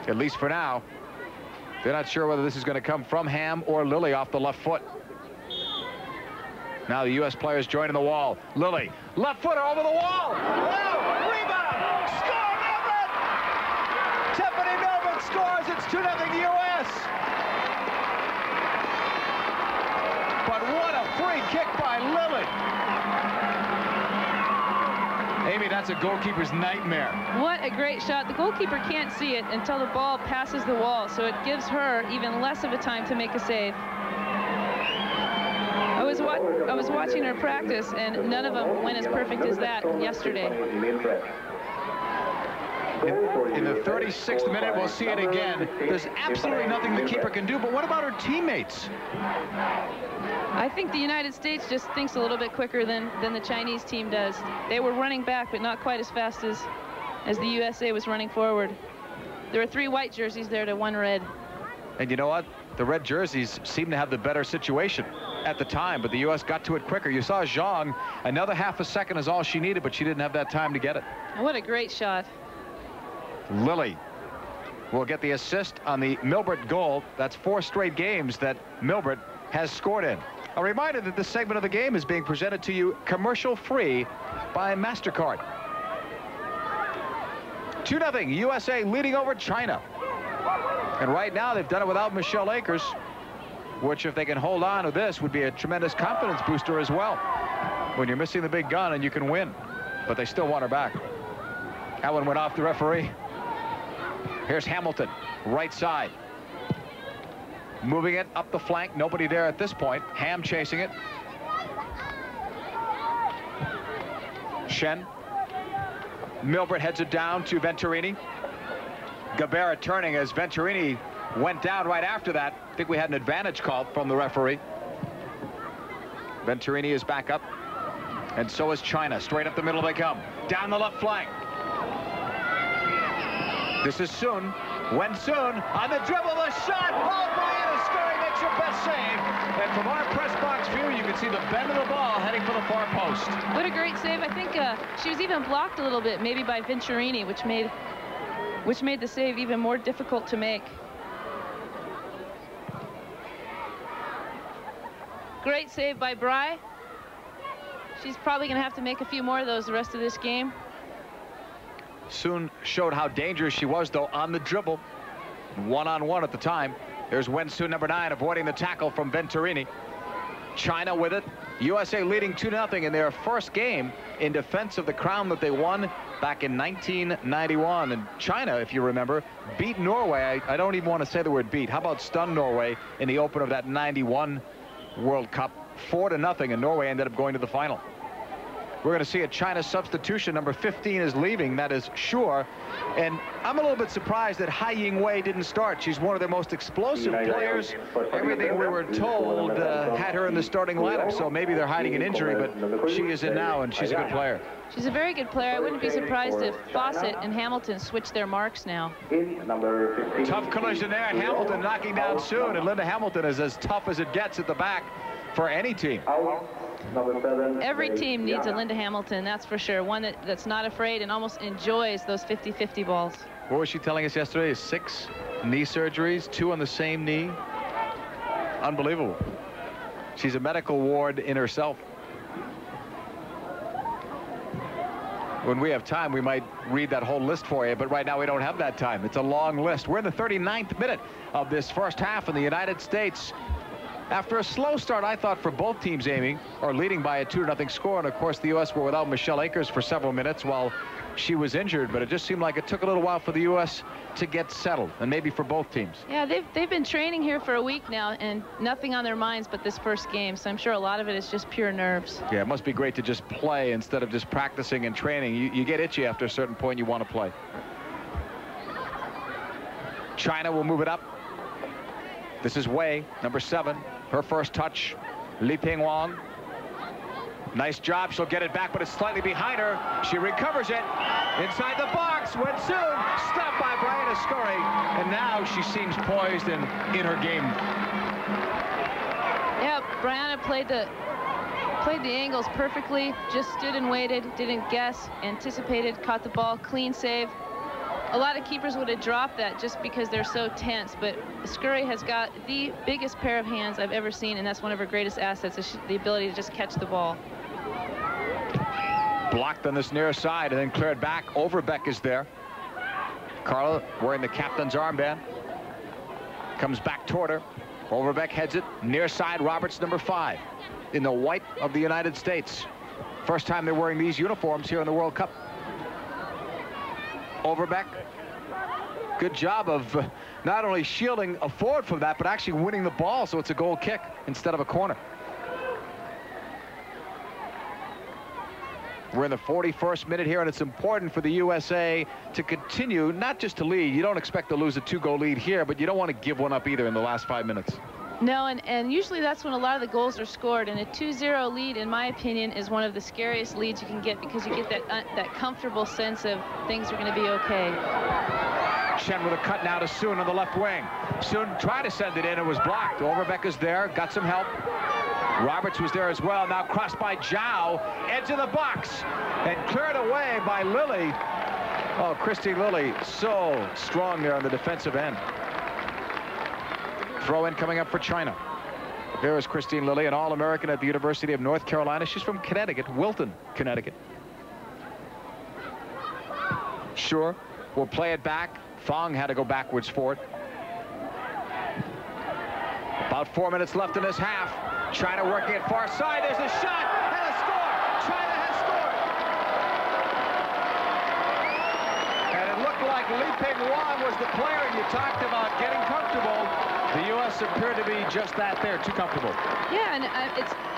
S1: At least for now. They're not sure whether this is going to come from Hamm or Lilly off the left foot. Now the U.S. players joining the wall. Lilly, left footer over the wall. Oh, rebound! Score, Milbrett! Tiffany Milbrett scores. It's 2-0 U.S. But what a free kick by Lilly. Amy, that's a goalkeeper's nightmare. What
S2: a great shot. The goalkeeper can't see it until the ball passes the wall, so it gives her even less of a time to make a save. I was watching her practice, and none of them went as perfect as that yesterday.
S1: In the 36th minute, we'll see it again. There's absolutely nothing the keeper can do, but what about her teammates?
S2: I think the United States just thinks a little bit quicker than the Chinese team does. They were running back, but not quite as fast as the USA was running forward. There were 3 white jerseys there to 1 red.
S1: And you know what? The red jerseys seem to have the better situation at the time, but the U.S. got to it quicker. You saw Zhong, another half a second is all she needed, but she didn't have that time to get it.
S2: What a great shot.
S1: Lilly will get the assist on the Milbrett goal. That's 4 straight games that Milbrett has scored in. A reminder that this segment of the game is being presented to you commercial-free by MasterCard. 2-0, USA leading over China. And right now they've done it without Michelle Akers, which, if they can hold on to this, would be a tremendous confidence booster as well. When you're missing the big gun and you can win, but they still want her back. That one went off the referee. Here's Hamilton, right side. Moving it up the flank. Nobody there at this point. Hamm chasing it. Shen. Milbrett heads it down to Venturini. Gabarra turning as Venturini went down right after that. I think we had an advantage call from the referee. Venturini is back up, and so is China. Straight up the middle they come. Down the left flank. This is Sun. Wen Sun on the dribble, the shot, followed by Scurry makes your best save. And from our press box view, you can see the bend of the ball heading for the far post.
S2: What a great save. I think she was even blocked a little bit, maybe by Venturini, which made the save even more difficult to make. Great save by Bry. She's probably going to have to make a few more of those the rest of this game.
S1: Sun showed how dangerous she was, though, on the dribble. One-on-one at the time. There's Wen Sun, number 9, avoiding the tackle from Venturini. China with it. USA leading 2-0 in their first game in defense of the crown that they won back in 1991. And China, if you remember, beat Norway. I don't even want to say the word beat. How about stun Norway in the opener of that 91 World Cup? 4-0, and Norway ended up going to the final. We're going to see a China substitution. Number 15 is leaving. That is Shure. And I'm a little bit surprised that Hai Yingwei didn't start. She's one of their most explosive players. Everything we were told had her in the starting lineup. So maybe they're hiding an injury, but she is in now, and she's a good player.
S2: She's a very good player. I wouldn't be surprised if Fawcett and Hamilton switch their marks now.
S1: Tough collision there. Hamilton knocking down Soon, and Linda Hamilton is as tough as it gets at the back for any team.
S2: Every team needs a Linda Hamilton, that's for sure. One that's not afraid and almost enjoys those 50-50 balls.
S1: What was she telling us yesterday? 6 knee surgeries, 2 on the same knee. Unbelievable. She's a medical ward in herself. When we have time, we might read that whole list for you, but right now we don't have that time. It's a long list. We're in the 39th minute of this first half in the United States. After a slow start, I thought, for both teams aiming or leading by a 2-0 score, and of course the U.S. were without Michelle Akers for several minutes while she was injured, but it just seemed like it took a little while for the U.S. to get settled, and maybe for both teams.
S2: Yeah, they've been training here for a week now, and nothing on their minds but this first game, so I'm sure a lot of it is just pure nerves.
S1: Yeah, it must be great to just play instead of just practicing and training. You get itchy after a certain point, you want to play. China will move it up. This is Wei, number 7. Her first touch, Li Pingwang. Nice job. She'll get it back, but it's slightly behind her. She recovers it inside the box. Went soon. Stopped by Brianna Scurry. And now she seems poised and in her game.
S2: Yeah, Brianna played the angles perfectly. Just stood and waited. Didn't guess. Anticipated. Caught the ball. Clean save. A lot of keepers would have dropped that just because they're so tense, but Scurry has got the biggest pair of hands I've ever seen, and that's one of her greatest assets, is the ability to just catch the ball.
S1: Blocked on this near side and then cleared back. Overbeck is there. Carla wearing the captain's armband. Comes back toward her. Overbeck heads it. Near side, Roberts, number 5. In the white of the United States. First time they're wearing these uniforms here in the World Cup. Overbeck, good job of not only shielding a forward from that, but actually winning the ball, so it's a goal kick instead of a corner. We're in the 41st minute here, and it's important for the USA to continue, not just to lead. You don't expect to lose a 2-goal lead here, but you don't want to give one up either in the last 5 minutes.
S2: No, and usually that's when a lot of the goals are scored, and a 2-0 lead, in my opinion, is one of the scariest leads you can get, because you get that comfortable sense of things are going to be okay.
S1: Chen with a cut now to Soon on the left wing. Soon tried to send it in, it was blocked. Overbeck is there, got some help. Roberts was there as well. Now crossed by Zhou, edge of the box, and cleared away by Lilly. Oh, Christine Lilly, so strong there on the defensive end. Throw in coming up for China. There is Christine Lilly, an All-American at the University of North Carolina. She's from Connecticut, Wilton, Connecticut. Sure, we'll play it back. Fong had to go backwards for it. About 4 minutes left in this half. China working it far side. There's a shot and a score. China has scored. And it looked like Li Pingwang was the player you talked about getting comfortable. The U.S. appeared to be just that there, too comfortable.
S2: Yeah, and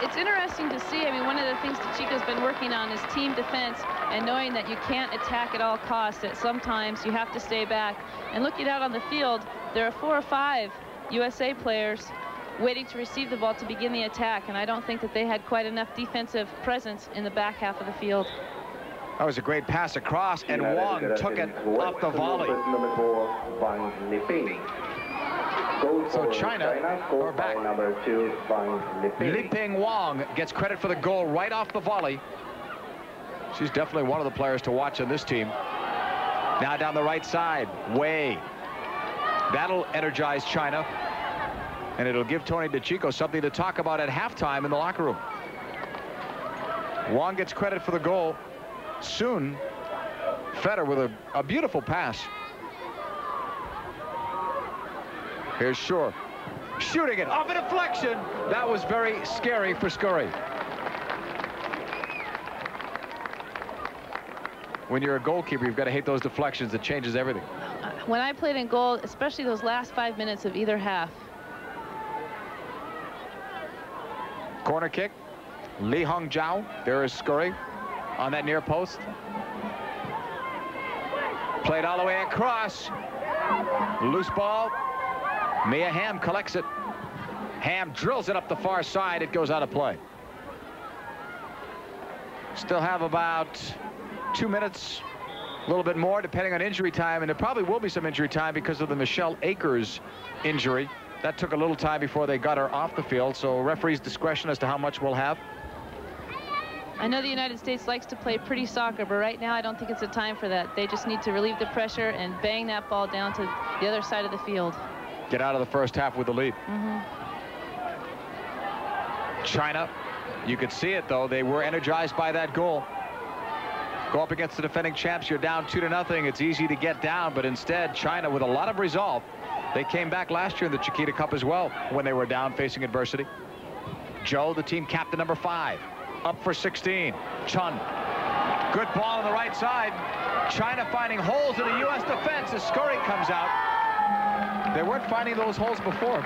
S2: it's interesting to see. I mean, one of the things DiCicco's been working on is team defense and knowing that you can't attack at all costs, that sometimes you have to stay back. And looking out on the field, there are 4 or 5 USA players waiting to receive the ball to begin the attack, and I don't think that they had quite enough defensive presence in the back half of the field.
S1: That was a great pass across, and Wang took it off the volley. So China are back. Li Pingwang gets credit for the goal right off the volley. She's definitely one of the players to watch on this team. Now down the right side, Wei. That'll energize China. And it'll give Tony DiCicco something to talk about at halftime in the locker room. Wang gets credit for the goal. Soon, Feder with a beautiful pass. Here's Shure. Shooting it off a deflection. That was very scary for Scurry. When you're a goalkeeper, you've got to hate those deflections. It changes everything.
S2: When I played in goal, especially those last 5 minutes of either half.
S1: Corner kick. Li Hong Zhou. There is Scurry. on that near post. Played all the way across. Loose ball. Hamm collects it. Hamm drills it up the far side. It goes out of play. Still have about 2 minutes, a little bit more, depending on injury time. And there probably will be some injury time because of the Michelle Akers injury. That took a little time before they got her off the field. So referee's discretion as to how much we'll have.
S2: I know the United States likes to play pretty soccer, but right now I don't think it's a time for that. They just need to relieve the pressure and bang that ball down to the other side of the field.
S1: Get out of the first half with the lead. China, you could see it though. They were energized by that goal. Go up against the defending champs. You're down 2-0. It's easy to get down, but instead China, with a lot of resolve, they came back last year in the Chiquita Cup as well when they were down facing adversity. Zhou, the team captain, number 5, up for 16. Chun, good ball on the right side. China finding holes in the U.S. defense as Scurry comes out. They weren't finding those holes before.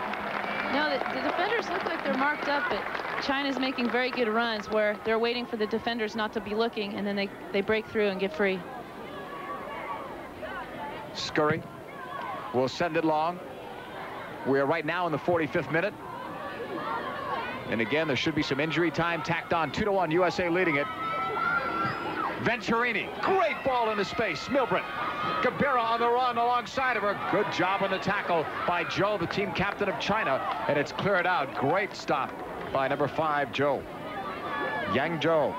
S2: No, the defenders look like they're marked up, but China's making very good runs where they're waiting for the defenders not to be looking, and then they break through and get free.
S1: Scurry will send it long. We're right now in the 45th minute. And again, there should be some injury time tacked on. 2-1, USA leading it. Venturini, great ball into space. Milbrett, Gabarra on the run alongside of her. Good job on the tackle by Zhou, the team captain of China. And it's cleared out. Great stop by number 5, Zhou. Yang Zhou,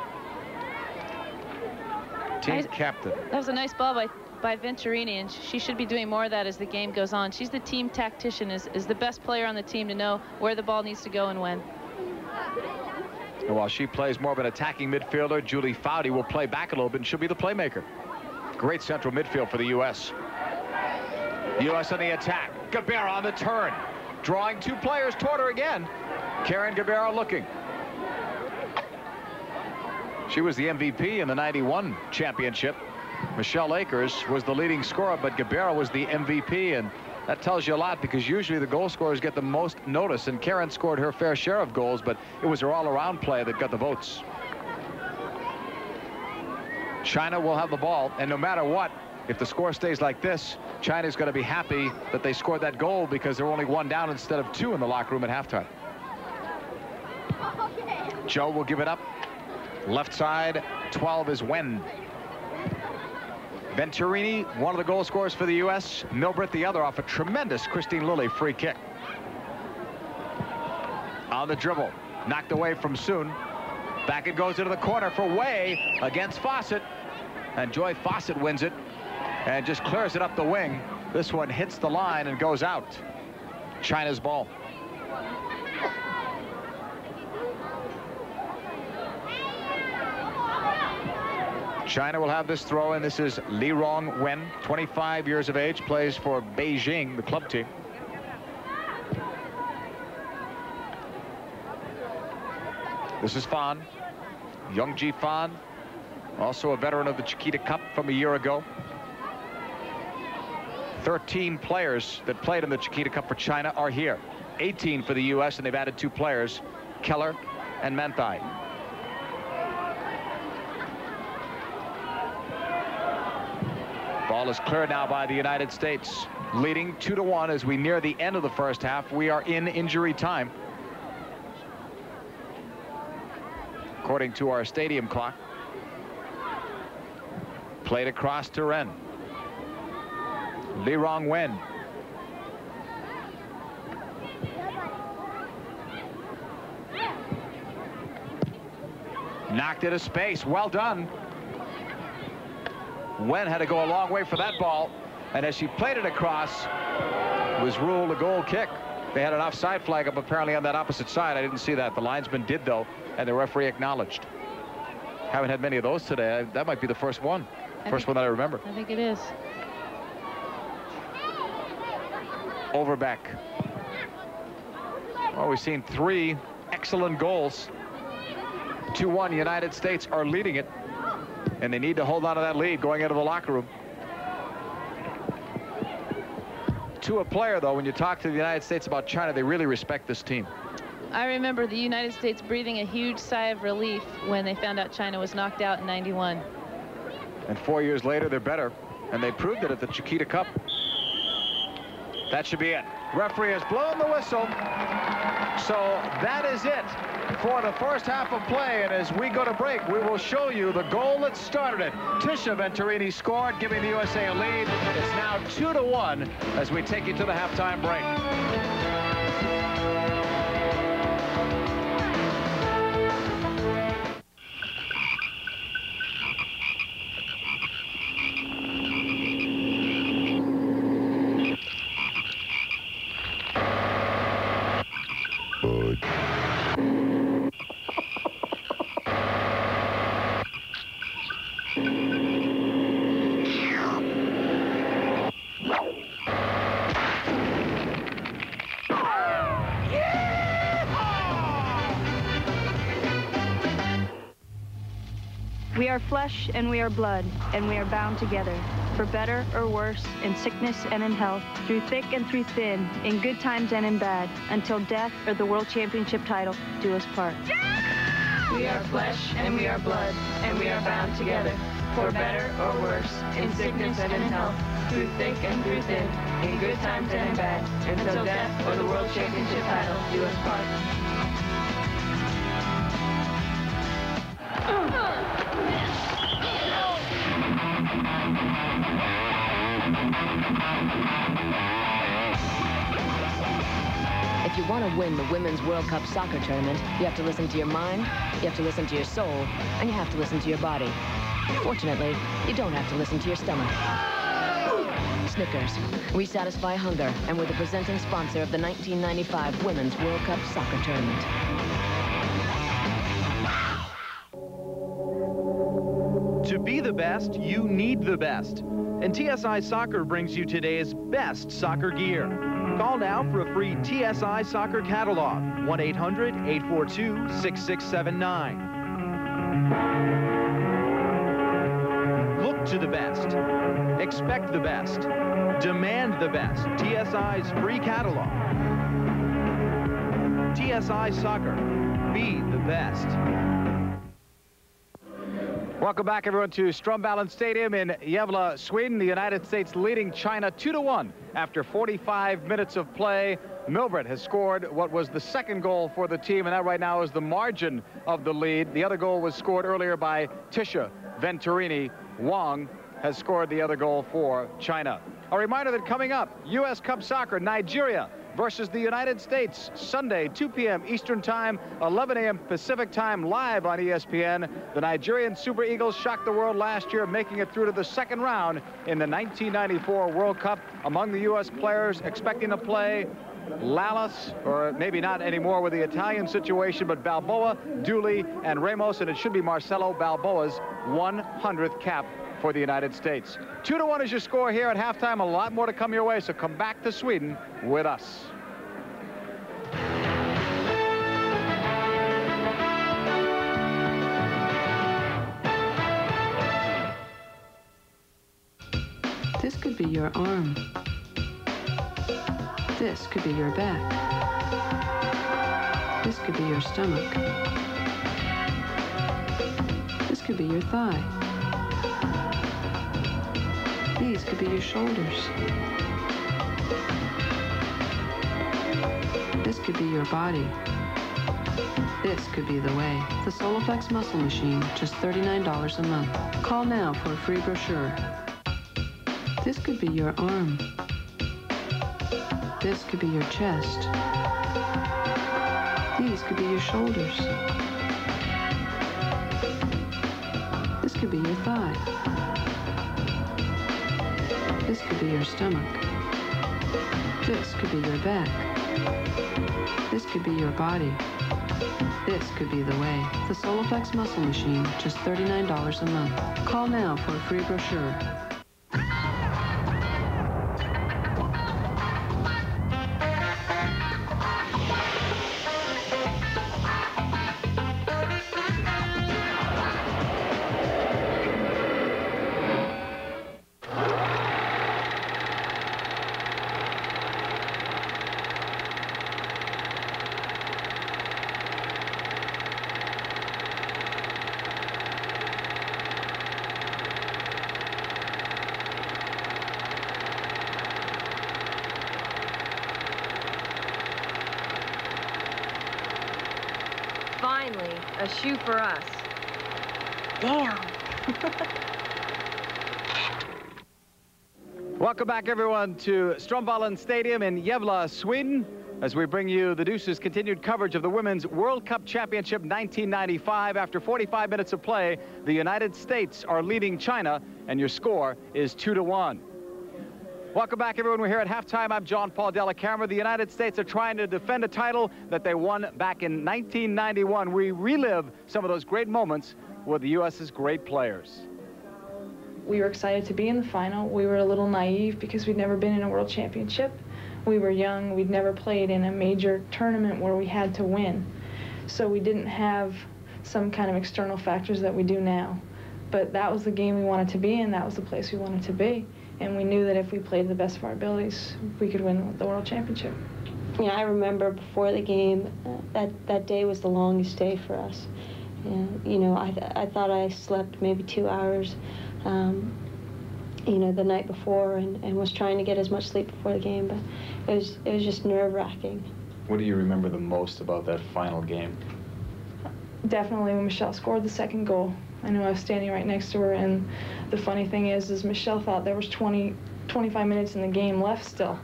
S1: team captain.
S2: That was a nice ball by Venturini, and she should be doing more of that as the game goes on. She's the team tactician, is the best player on the team to know where the ball needs to go and when.
S1: And while she plays more of an attacking midfielder, Julie Foudy will play back a little bit, and she'll be the playmaker. Great central midfield for the U.S. U.S. on the attack. Gabarra on the turn, drawing 2 players toward her again. Karen Gabarra looking. She was the MVP in the '91 championship. Michelle Akers was the leading scorer, but Gabarra was the MVP, and that tells you a lot because usually the goal scorers get the most notice, and Karen scored her fair share of goals, but it was her all-around play that got the votes. China will have the ball, and no matter what, if the score stays like this, China's going to be happy that they scored that goal because they're only 1 down instead of 2 in the locker room at halftime. Zhou will give it up. Left side, 12 is Wang. Venturini, one of the goal scorers for the U.S. Milbrett, the other, off a tremendous Christine Lilly free kick. On the dribble, knocked away from Sun. Back it goes into the corner for Wei against Fawcett. And Joy Fawcett wins it and just clears it up the wing. This one hits the line and goes out. China's ball. China will have this throw, and this is Lirong Wen, 25 years of age, plays for Beijing, the club team. This is Fan, Yunjie Fan, also a veteran of the Chiquita Cup from a year ago. 13 players that played in the Chiquita Cup for China are here. 18 for the U.S., and they've added 2 players, Keller and Manthei. Ball is cleared now by the United States, leading 2-1 as we near the end of the first half. We are in injury time, according to our stadium clock. Played across to Ren. Lirong Wen. Knocked into space. Well done. Wen had to go a long way for that ball, and as she played it across, it was ruled a goal kick. They had an offside flag up apparently on that opposite side. I didn't see that. The linesman did, though, and the referee acknowledged. Haven't had many of those today. That might be the first one. First one that I remember.
S2: I think it is.
S1: Overbeck. Well, we've seen 3 excellent goals. 2-1, United States are leading it, and they need to hold on to that lead going into the locker room. To a player, though, when you talk to the United States about China, they really respect this team.
S2: I remember the United States breathing a huge sigh of relief when they found out China was knocked out in '91.
S1: And 4 years later, they're better. And they proved it at the Chiquita Cup. That should be it. Referee has blown the whistle. So that is it for the first half of play. And as we go to break, we will show you the goal that started it. Tisha Venturini scored, giving the USA a lead. It's now 2-1 as we take you to the halftime break.
S4: We are flesh and we are blood, and we are bound together, for better or worse, in sickness and in health, through thick and through thin, in good times and in bad, until death or the World Championship title do us part.
S2: We are flesh and we are blood, and we are bound together, for better or worse, in sickness and in health, through thick and through thin, in good times and in bad, until death or the World Championship title do us part.
S5: If you want to win the Women's World Cup soccer tournament, you have to listen to your mind, you have to listen to your soul, and you have to listen to your body. Fortunately, you don't have to listen to your stomach. Snickers. We satisfy hunger, and we're the presenting sponsor of the 1995 Women's World Cup soccer tournament.
S6: To be the best, you need the best. And TSI Soccer brings you today's best soccer gear. Call now for a free TSI Soccer catalog, 1-800-842-6679. Look to the best. Expect the best. Demand the best. TSI's free catalog. TSI Soccer. Be the best.
S1: Welcome back, everyone, to Strömvallen Stadium in Gavle, Sweden. The United States leading China 2-1 after 45 minutes of play. Milbrett has scored what was the second goal for the team, and that right now is the margin of the lead. The other goal was scored earlier by Tisha Venturini. Wang has scored the other goal for China. A reminder that coming up, U.S. Cup Soccer, Nigeria versus the United States, Sunday, 2 p.m. Eastern Time, 11 a.m. Pacific Time, live on ESPN. The Nigerian Super Eagles shocked the world last year, making it through to the second round in the 1994 World Cup. Among the U.S. players expecting to play, Lallis, or maybe not anymore with the Italian situation, but Balboa, Dooley, and Ramos, and it should be Marcelo Balboa's 100th cap for the United States. 2-1 is your score here at halftime. A lot more to come your way, so come back to Sweden with us.
S7: This could be your arm. This could be your back. This could be your stomach. This could be your thigh. These could be your shoulders. This could be your body. This could be the way. The Soloflex Muscle Machine, just $39 a month. Call now for a free brochure. This could be your arm. This could be your chest. These could be your shoulders. This could be your thigh. This could be your stomach. This could be your back. This could be your body. This could be the way. The Soloflex Muscle Machine, just $39 a month. Call now for a free brochure.
S8: a shoe for us.
S4: Damn.
S1: Welcome back, everyone, to Strömvallen Stadium in Gavle, Sweden, as we bring you the Deuce's continued coverage of the Women's World Cup Championship 1995. After 45 minutes of play, the United States are leading China, and your score is 2-1. Welcome back, everyone. We're here at halftime. I'm John Paul Della Camera. The United States are trying to defend a title that they won back in 1991. We relive some of those great moments with the U.S.'s great players.
S9: We were excited to be in the final. We were a little naive because we'd never been in a world championship. We were young. We'd never played in a major tournament where we had to win. So we didn't have some kind of external factors that we do now. But that was the game we wanted to be in. That was the place we wanted to be. And we knew that if we played the best of our abilities, we could win the world championship.
S10: Yeah, I remember before the game, that day was the longest day for us. And, you know, I thought I slept maybe 2 hours. You know, the night before, and was trying to get as much sleep before the game, but it was just nerve-wracking.
S11: What do you remember the most about that final game?
S9: Definitely when Michelle scored the second goal. I knew I was standing right next to her, and the funny thing is Michelle thought there was 25 minutes in the game left still.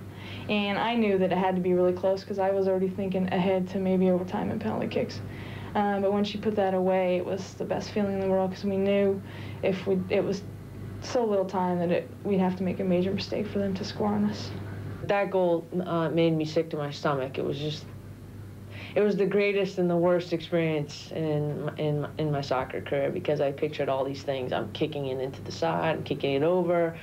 S9: And I knew that it had to be really close because I was already thinking ahead to maybe overtime and penalty kicks. But when she put that away, it was the best feeling in the world because we knew it was so little time that we'd have to make a major mistake for them to score on us.
S12: That goal made me sick to my stomach. It was the greatest and the worst experience in my soccer career because I pictured all these things. I'm kicking it into the side, I'm kicking it over.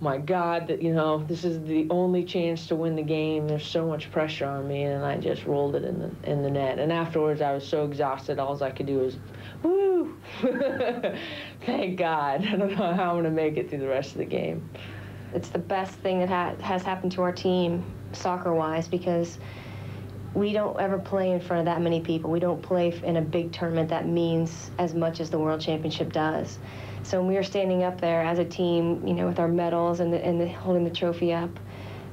S12: My God, that, you know, this is the only chance to win the game. There's so much pressure on me, and I just rolled it in the net. And afterwards, I was so exhausted. All I could do was, woo! Thank God. I don't know how I'm going to make it through the rest of the game.
S13: It's the best thing that has happened to our team, soccer-wise, because we don't ever play in front of that many people. We don't play in a big tournament that means as much as the World Championship does. So when we were standing up there as a team, you know, with our medals and holding the trophy up,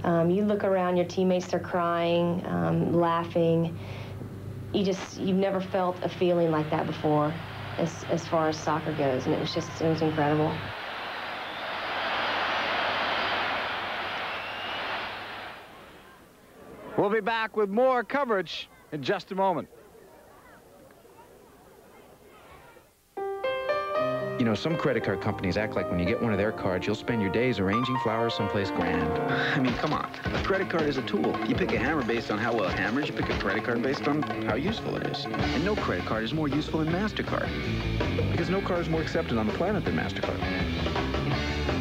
S13: you look around, your teammates, they're crying, laughing. You've never felt a feeling like that before as far as soccer goes, and it was incredible.
S1: We'll be back with more coverage in just a moment.
S14: You know, some credit card companies act like when you get one of their cards, you'll spend your days arranging flowers someplace grand. I mean, come on. A credit card is a tool. You pick a hammer based on how well it hammers. You pick a credit card based on how useful it is. And no credit card is more useful than MasterCard. Because no card is more accepted on the planet than MasterCard.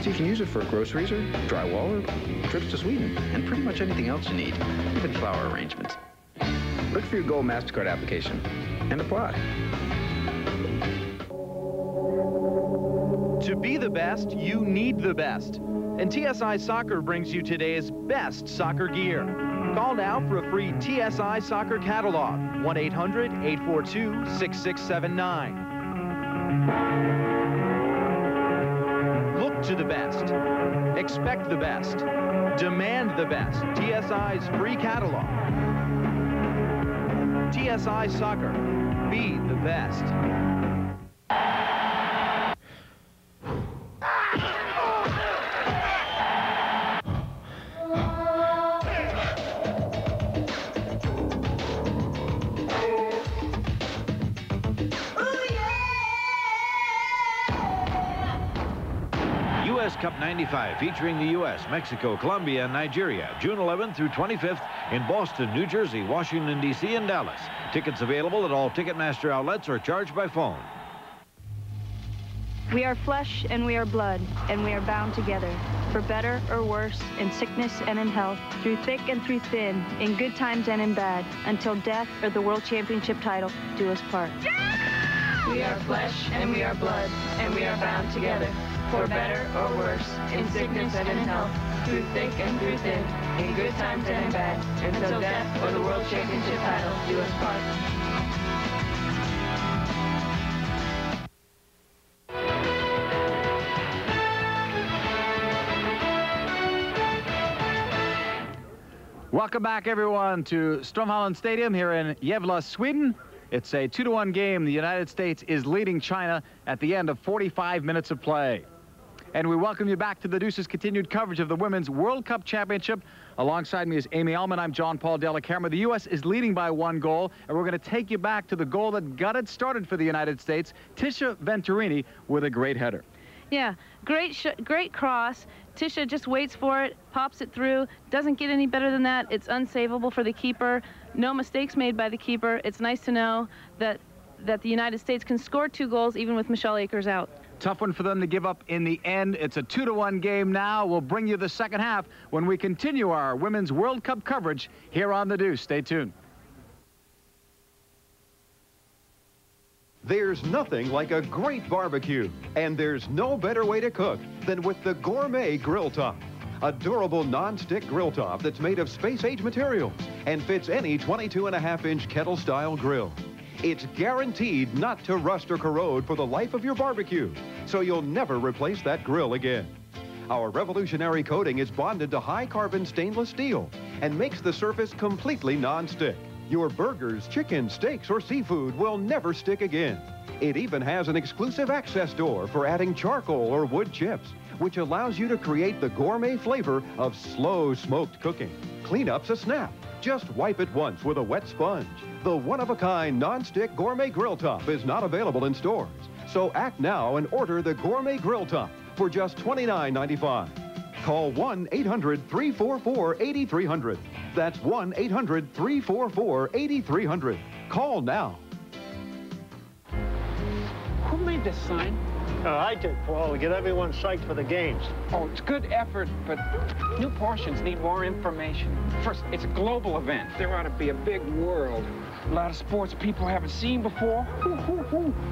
S14: So you can use it for groceries or drywall or trips to Sweden. And pretty much anything else you need, even flower arrangements. Look for your Gold MasterCard application and apply.
S6: To be the best, you need the best. And TSI Soccer brings you today's best soccer gear. Call now for a free TSI Soccer catalog, 1-800-842-6679. Look to the best. Expect the best. Demand the best. TSI's free catalog. TSI Soccer. Be the best.
S15: US Cup 95 featuring the U.S., Mexico, Colombia, and Nigeria, June 11th through 25th in Boston, New Jersey, Washington, D.C., and Dallas. Tickets available at all Ticketmaster outlets or charged by phone.
S4: We are flesh and we are blood, and we are bound together, for better or worse, in sickness and in health, through thick and through thin, in good times and in bad, until death or the World Championship title do us part.
S16: We are flesh and we are blood, and we are bound together, for better or worse, in sickness and in health, through thick and through thin, in good times and in bad, until death or the World Championship title do us part.
S1: Welcome back, everyone, to Strömvallen Stadium here in Gavle, Sweden, It's a 2-1 game. The United States is leading China at the end of 45 minutes of play. And we welcome you back to the Deuce's continued coverage of the Women's World Cup Championship. Alongside me is Amy Allman. I'm John Paul Della Camera. The U.S. is leading by 1 goal, and we're going to take you back to the goal that got it started for the United States. Tisha Venturini with a great header.
S2: Yeah, great cross. Tisha just waits for it, pops it through. Doesn't get any better than that. It's unsavable for the keeper. No mistakes made by the keeper. It's nice to know that the United States can score 2 goals even with Michelle Akers out.
S1: Tough one for them to give up in the end. It's a 2-1 game now. We'll bring you the second half when we continue our Women's World Cup coverage here on The Deuce. Stay tuned.
S8: There's nothing like a great barbecue, and there's no better way to cook than with the Gourmet Grill Top. A durable non-stick grill top that's made of space-age materials and fits any 22.5-inch kettle-style grill. It's guaranteed not to rust or corrode for the life of your barbecue, so you'll never replace that grill again. Our revolutionary coating is bonded to high-carbon stainless steel and makes the surface completely non-stick. Your burgers, chicken, steaks, or seafood will never stick again. It even has an exclusive access door for adding charcoal or wood chips, which allows you to create the gourmet flavor of slow smoked cooking. Cleanup's a snap. Just wipe it once with a wet sponge. The one-of-a-kind non-stick Gourmet Grill Top is not available in stores. So act now and order the Gourmet Grill Top for just $29.95. Call 1-800-344-8300. That's 1-800-344-8300. Call now.
S17: Who made this sign?
S18: I did, Paul, to get everyone psyched for the games.
S17: Oh, it's good effort, but new portions need more information. First, it's a global event. There ought to be a big world. A lot of sports people haven't seen before.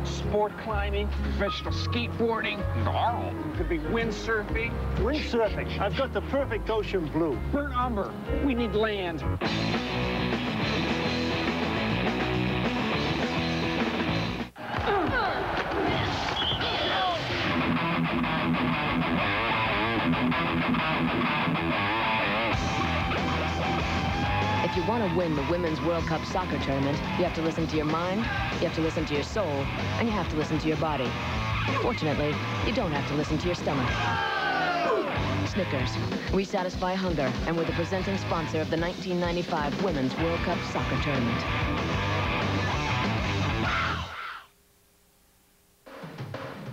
S17: Sport climbing, professional skateboarding. Oh, could be windsurfing.
S18: Windsurfing. I've got the perfect ocean blue.
S17: Burnt umber. We need land.
S5: If you want to win the Women's World Cup soccer tournament, you have to listen to your mind, you have to listen to your soul, and you have to listen to your body. Fortunately, you don't have to listen to your stomach. Snickers. We satisfy hunger, and we're the presenting sponsor of the 1995 Women's World Cup soccer tournament.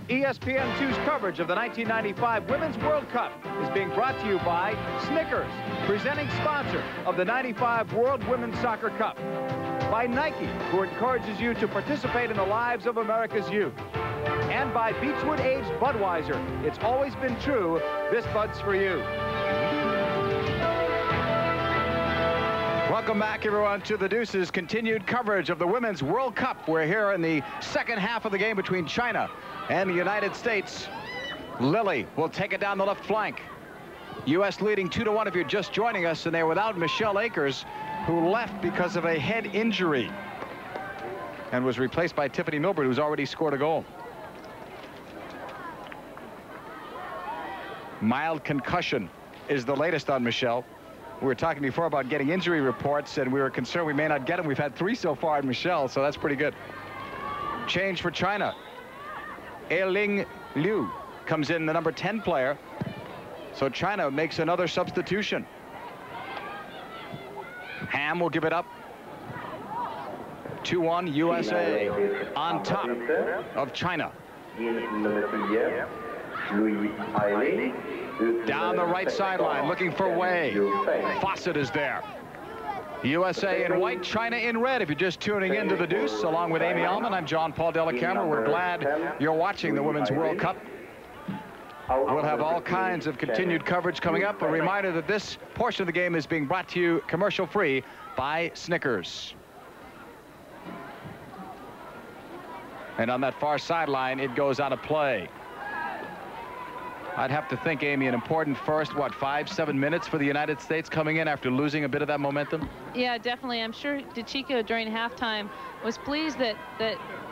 S1: ESPN2's coverage of the 1995 Women's World Cup is being brought to you by Snickers, presenting sponsor of the 95 World Women's Soccer Cup. By Nike, who encourages you to participate in the lives of America's youth. And by Beechwood Aged Budweiser. It's always been true, this Bud's for you. Welcome back, everyone, to the Deuce's continued coverage of the Women's World Cup. We're here in the second half of the game between China and the United States. Lilly will take it down the left flank. U.S. leading 2-1 if you're just joining us, and they're without Michelle Akers, who left because of a head injury and was replaced by Tiffany Milbrett, who's already scored a goal. Mild concussion is the latest on Michelle. We were talking before about getting injury reports, and we were concerned we may not get them. We've had 3 so far in Michelle, so that's pretty good. Change for China. Eiling Liu comes in, the number 10 player. So China makes another substitution. Hamm will give it up. 2-1 USA on top of China. Down the right sideline, looking for Wang. Fawcett is there. USA in white, China in red. If you're just tuning into the Deuce, along with Amy Allman, I'm John Paul Della Camera. We're glad you're watching the Women's World Cup. We'll have all kinds of continued coverage coming up. A reminder that this portion of the game is being brought to you commercial-free by Snickers. And on that far sideline, it goes out of play. I'd have to think, Amy, an important first, 5-7 minutes for the United States coming in after losing a bit of that momentum?
S2: Yeah, definitely. I'm sure DiCicco during halftime was pleased that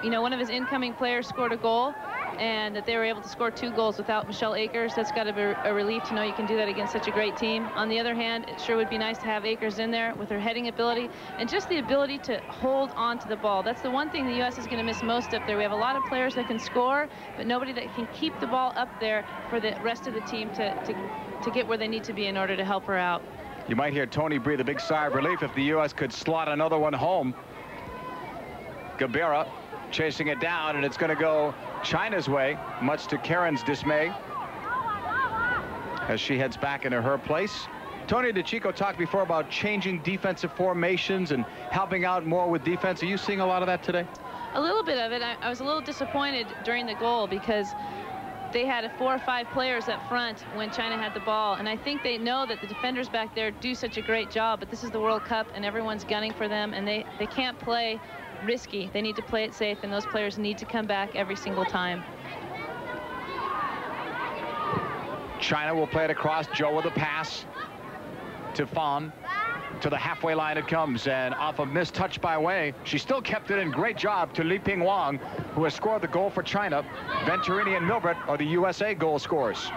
S2: you know, one of his incoming players scored a goal, and that they were able to score 2 goals without Michelle Akers. That's got to be a relief to know you can do that against such a great team. On the other hand, it sure would be nice to have Akers in there with her heading ability and just the ability to hold on to the ball. That's the one thing the U.S. is going to miss most up there. We have a lot of players that can score, but nobody that can keep the ball up there for the rest of the team to get where they need to be in order to help her out.
S1: You might hear Tony breathe a big sigh of relief if the U.S. could slot another one home. Gabarra chasing it down, and it's going to go China's way, much to Karen's dismay, as she heads back into her place. Tony DiCicco talked before about changing defensive formations and helping out more with defense. Are you seeing a lot of that today?
S2: A little bit of it. I was a little disappointed during the goal because they had 4 or 5 players up front when China had the ball, and I think they know that the defenders back there do such a great job, but this is the World Cup and everyone's gunning for them, and they can't play risky. They need to play it safe, and those players need to come back every single time.
S1: China will play it across. Zhou with a pass to Fan. To the halfway line it comes, and off a missed touch by Wang, she still kept it in. Great job to Wang, who has scored the goal for China. Venturini and Milbrett are the USA goal scorers,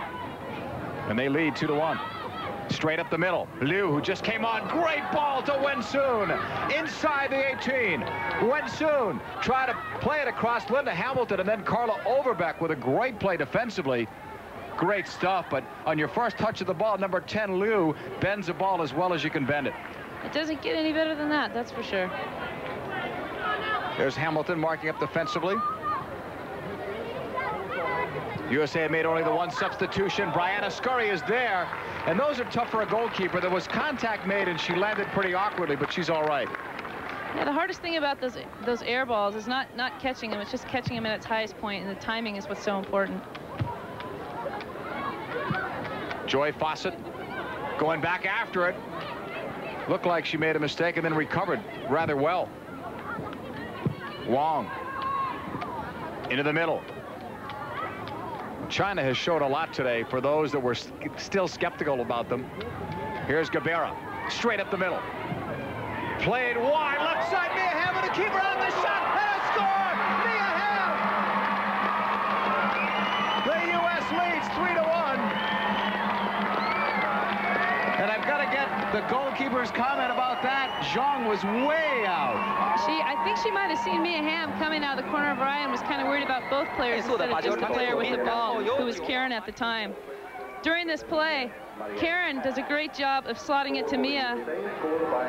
S1: and they lead 2-1. Straight up the middle, Liu, who just came on. Great ball to Wensoon inside the 18. Wensoon try to play it across Linda Hamilton, and then Carla Overbeck with a great play defensively. Great stuff, but on your first touch of the ball, number 10 Liu bends the ball as well as you can bend it.
S2: It doesn't get any better than that, that's for sure.
S1: There's Hamilton marking up defensively. USA made only the 1 substitution. Brianna Scurry is there, and those are tough for a goalkeeper. There was contact made, and she landed pretty awkwardly, but she's all right.
S2: Yeah, the hardest thing about those air balls is not catching them. It's just catching them at its highest point, and the timing is what's so important.
S1: Joy Fawcett going back after it. Looked like she made a mistake and then recovered rather well. Wang into the middle. China has showed a lot today for those that were still skeptical about them. Here's Gabarra, straight up the middle. Played wide, left side, Mia Hamm with the keeper on the shot, and a score! Mia Hamm! The U.S. leads 3-1. And I've got to get the goalkeeper's comment about that. Zhong was way out.
S2: I think she might have seen Mia Hamm coming out of the corner of her eye and was kind of worried about both players instead of just the player with the ball, who was Karen at the time. During this play, Karen does a great job of slotting it to Mia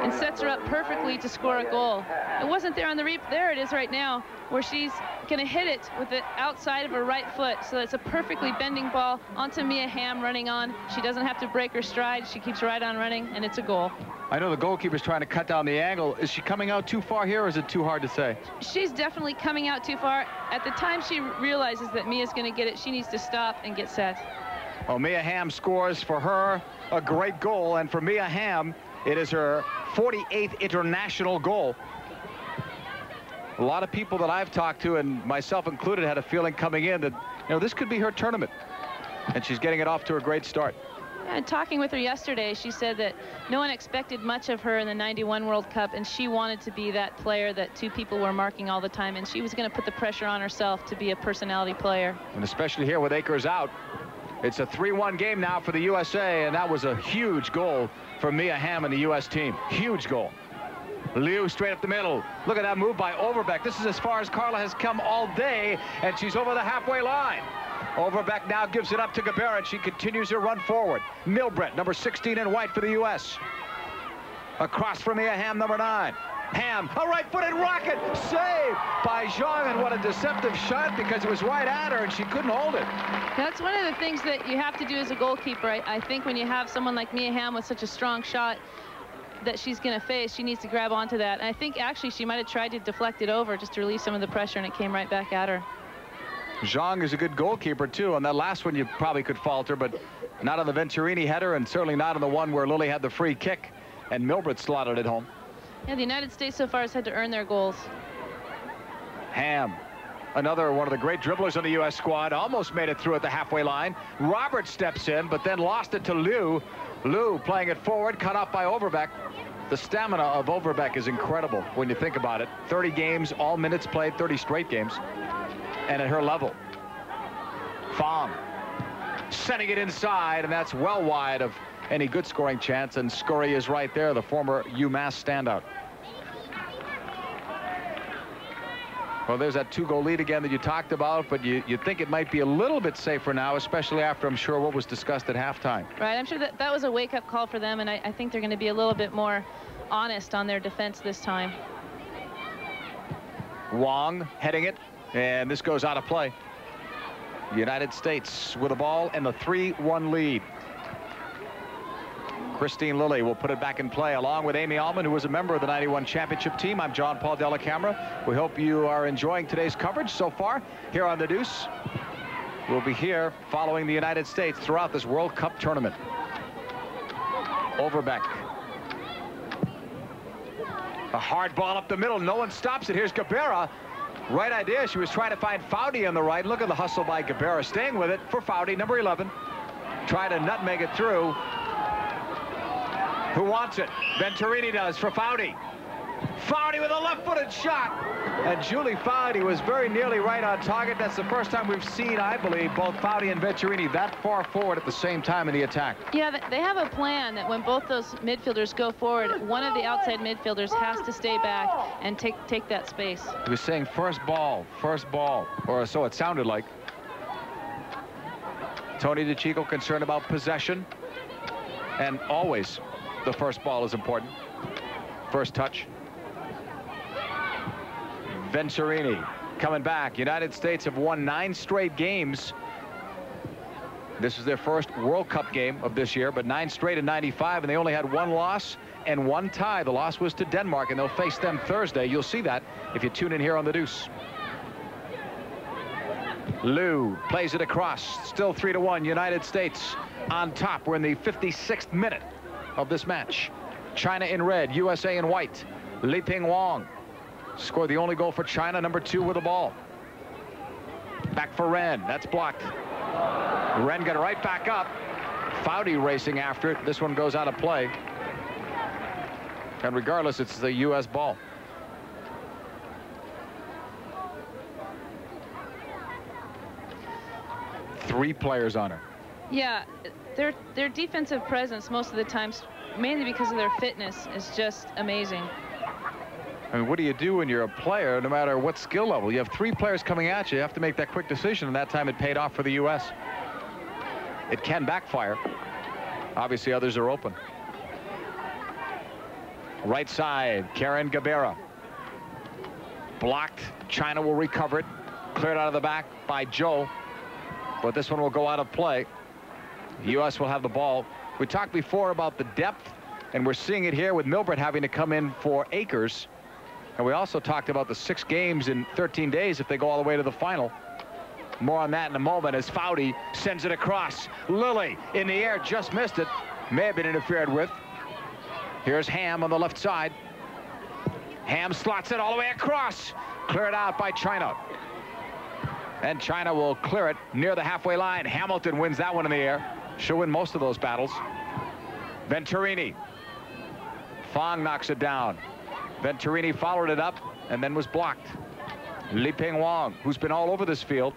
S2: and sets her up perfectly to score a goal. It wasn't there on the replay. There it is right now, where she's going to hit it with the outside of her right foot. So it's a perfectly bending ball onto Mia Hamm running on. She doesn't have to break her stride. She keeps right on running, and it's a goal.
S1: I know the goalkeeper's trying to cut down the angle. Is she coming out too far here, or is it too hard to say?
S2: She's definitely coming out too far. At the time she realizes that Mia's going to get it, she needs to stop and get set.
S1: Well, Mia Hamm scores for her a great goal, and for Mia Hamm, it is her 48th international goal. A lot of people that I've talked to, and myself included, had a feeling coming in that, you know, this could be her tournament, and she's getting it off to a great start.
S2: And talking with her yesterday, she said that no one expected much of her in the '91 World Cup, and she wanted to be that player that 2 people were marking all the time, and she was going to put the pressure on herself to be a personality player.
S1: And especially here with Akers out. It's a 3-1 game now for the USA, and that was a huge goal for Mia Hamm and the U.S. team. Huge goal. Liu straight up the middle. Look at that move by Overbeck. This is as far as Carla has come all day, and she's over the halfway line. Overbeck now gives it up to Gabarra, and she continues her run forward. Milbrett, number 16 in white for the U.S. Across from Mia Hamm, number 9. Hamm, a right-footed rocket, saved by Zhong, and what a deceptive shot because it was right at her and she couldn't hold it.
S2: That's one of the things that you have to do as a goalkeeper. I think when you have someone like Mia Hamm with such a strong shot that she's going to face, she needs to grab onto that. And I think actually she might have tried to deflect it over just to release some of the pressure, and it came right back at her.
S1: Zhong is a good goalkeeper too. On that last one you probably could falter, but not on the Venturini header, and certainly not on the one where Lilly had the free kick and Milbrett slotted it home.
S2: Yeah, the United States so far has had to earn their goals.
S1: Hamm, another one of the great dribblers on the U.S. squad, almost made it through at the halfway line. Robert steps in, but then lost it to Liu. Liu playing it forward, cut off by Overbeck. The stamina of Overbeck is incredible when you think about it. 30 games, all minutes played, 30 straight games. And at her level. Fong sending it inside, and that's well wide of any good scoring chance. And Scurry is right there, the former UMass standout. Well, there's that 2-goal lead again that you talked about, but you think it might be a little bit safer now, especially after, I'm sure, what was discussed at halftime.
S2: Right, I'm sure that was a wake-up call for them, and I think they're going to be a little bit more honest on their defense this time.
S1: Wang heading it, and this goes out of play. United States with the ball and the 3-1 lead. Christine Lilly will put it back in play along with Amy Allman, who was a member of the '91 championship team. I'm John Paul Della Camera. We hope you are enjoying today's coverage so far here on the Deuce. We'll be here following the United States throughout this World Cup tournament. Overbeck. A hard ball up the middle. No one stops it. Here's Gabarra. Right idea. She was trying to find Foudy on the right. Look at the hustle by Gabarra. Staying with it for Foudy, number 11. Try to nutmeg it through. Who wants it? Venturini does for Foudy. Foudy with a left-footed shot. And Julie Foudy was very nearly right on target. That's the first time we've seen, I believe, both Foudy and Venturini that far forward at the same time in the attack.
S2: Yeah, they have a plan that when both those midfielders go forward, one of the outside midfielders has to stay back and take that space.
S1: He was saying first ball, or so it sounded like. Tony DiCicco concerned about possession. And always the first ball is important. First touch. Venturini coming back. United States have won 9 straight games. This is their first World Cup game of this year, but 9 straight in '95, and they only had 1 loss and 1 tie. The loss was to Denmark, and they'll face them Thursday. You'll see that if you tune in here on the Deuce. Liu plays it across. Still 3-1. United States on top. We're in the 56th minute of this match. China in red, USA in white. Liping Wang scored the only goal for China, number 2 with the ball. Back for Ren. That's blocked. Ren got right back up. Foudy racing after it. This one goes out of play. And regardless, it's the U.S. ball. Three players on her.
S2: Yeah, their defensive presence most of the times, mainly because of their fitness, is just amazing.
S1: I mean, what do you do when you're a player, no matter what skill level? You have 3 players coming at you. You have to make that quick decision, and that time it paid off for the U.S. It can backfire. Obviously, others are open. Right side, Karen Gabarra. Blocked. China will recover it. Cleared out of the back by Zhou. But this one will go out of play. The U.S. will have the ball. We talked before about the depth, and we're seeing it here with Milbrett having to come in for Akers. And we also talked about the 6 games in 13 days if they go all the way to the final. More on that in a moment as Foudy sends it across. Lilly in the air, just missed it. May have been interfered with. Here's Hamm on the left side. Hamm slots it all the way across. Cleared out by China. And China will clear it near the halfway line. Hamilton wins that one in the air. She'll win most of those battles. Venturini. Fong knocks it down. Venturini followed it up and then was blocked. Liping Wang, who's been all over this field.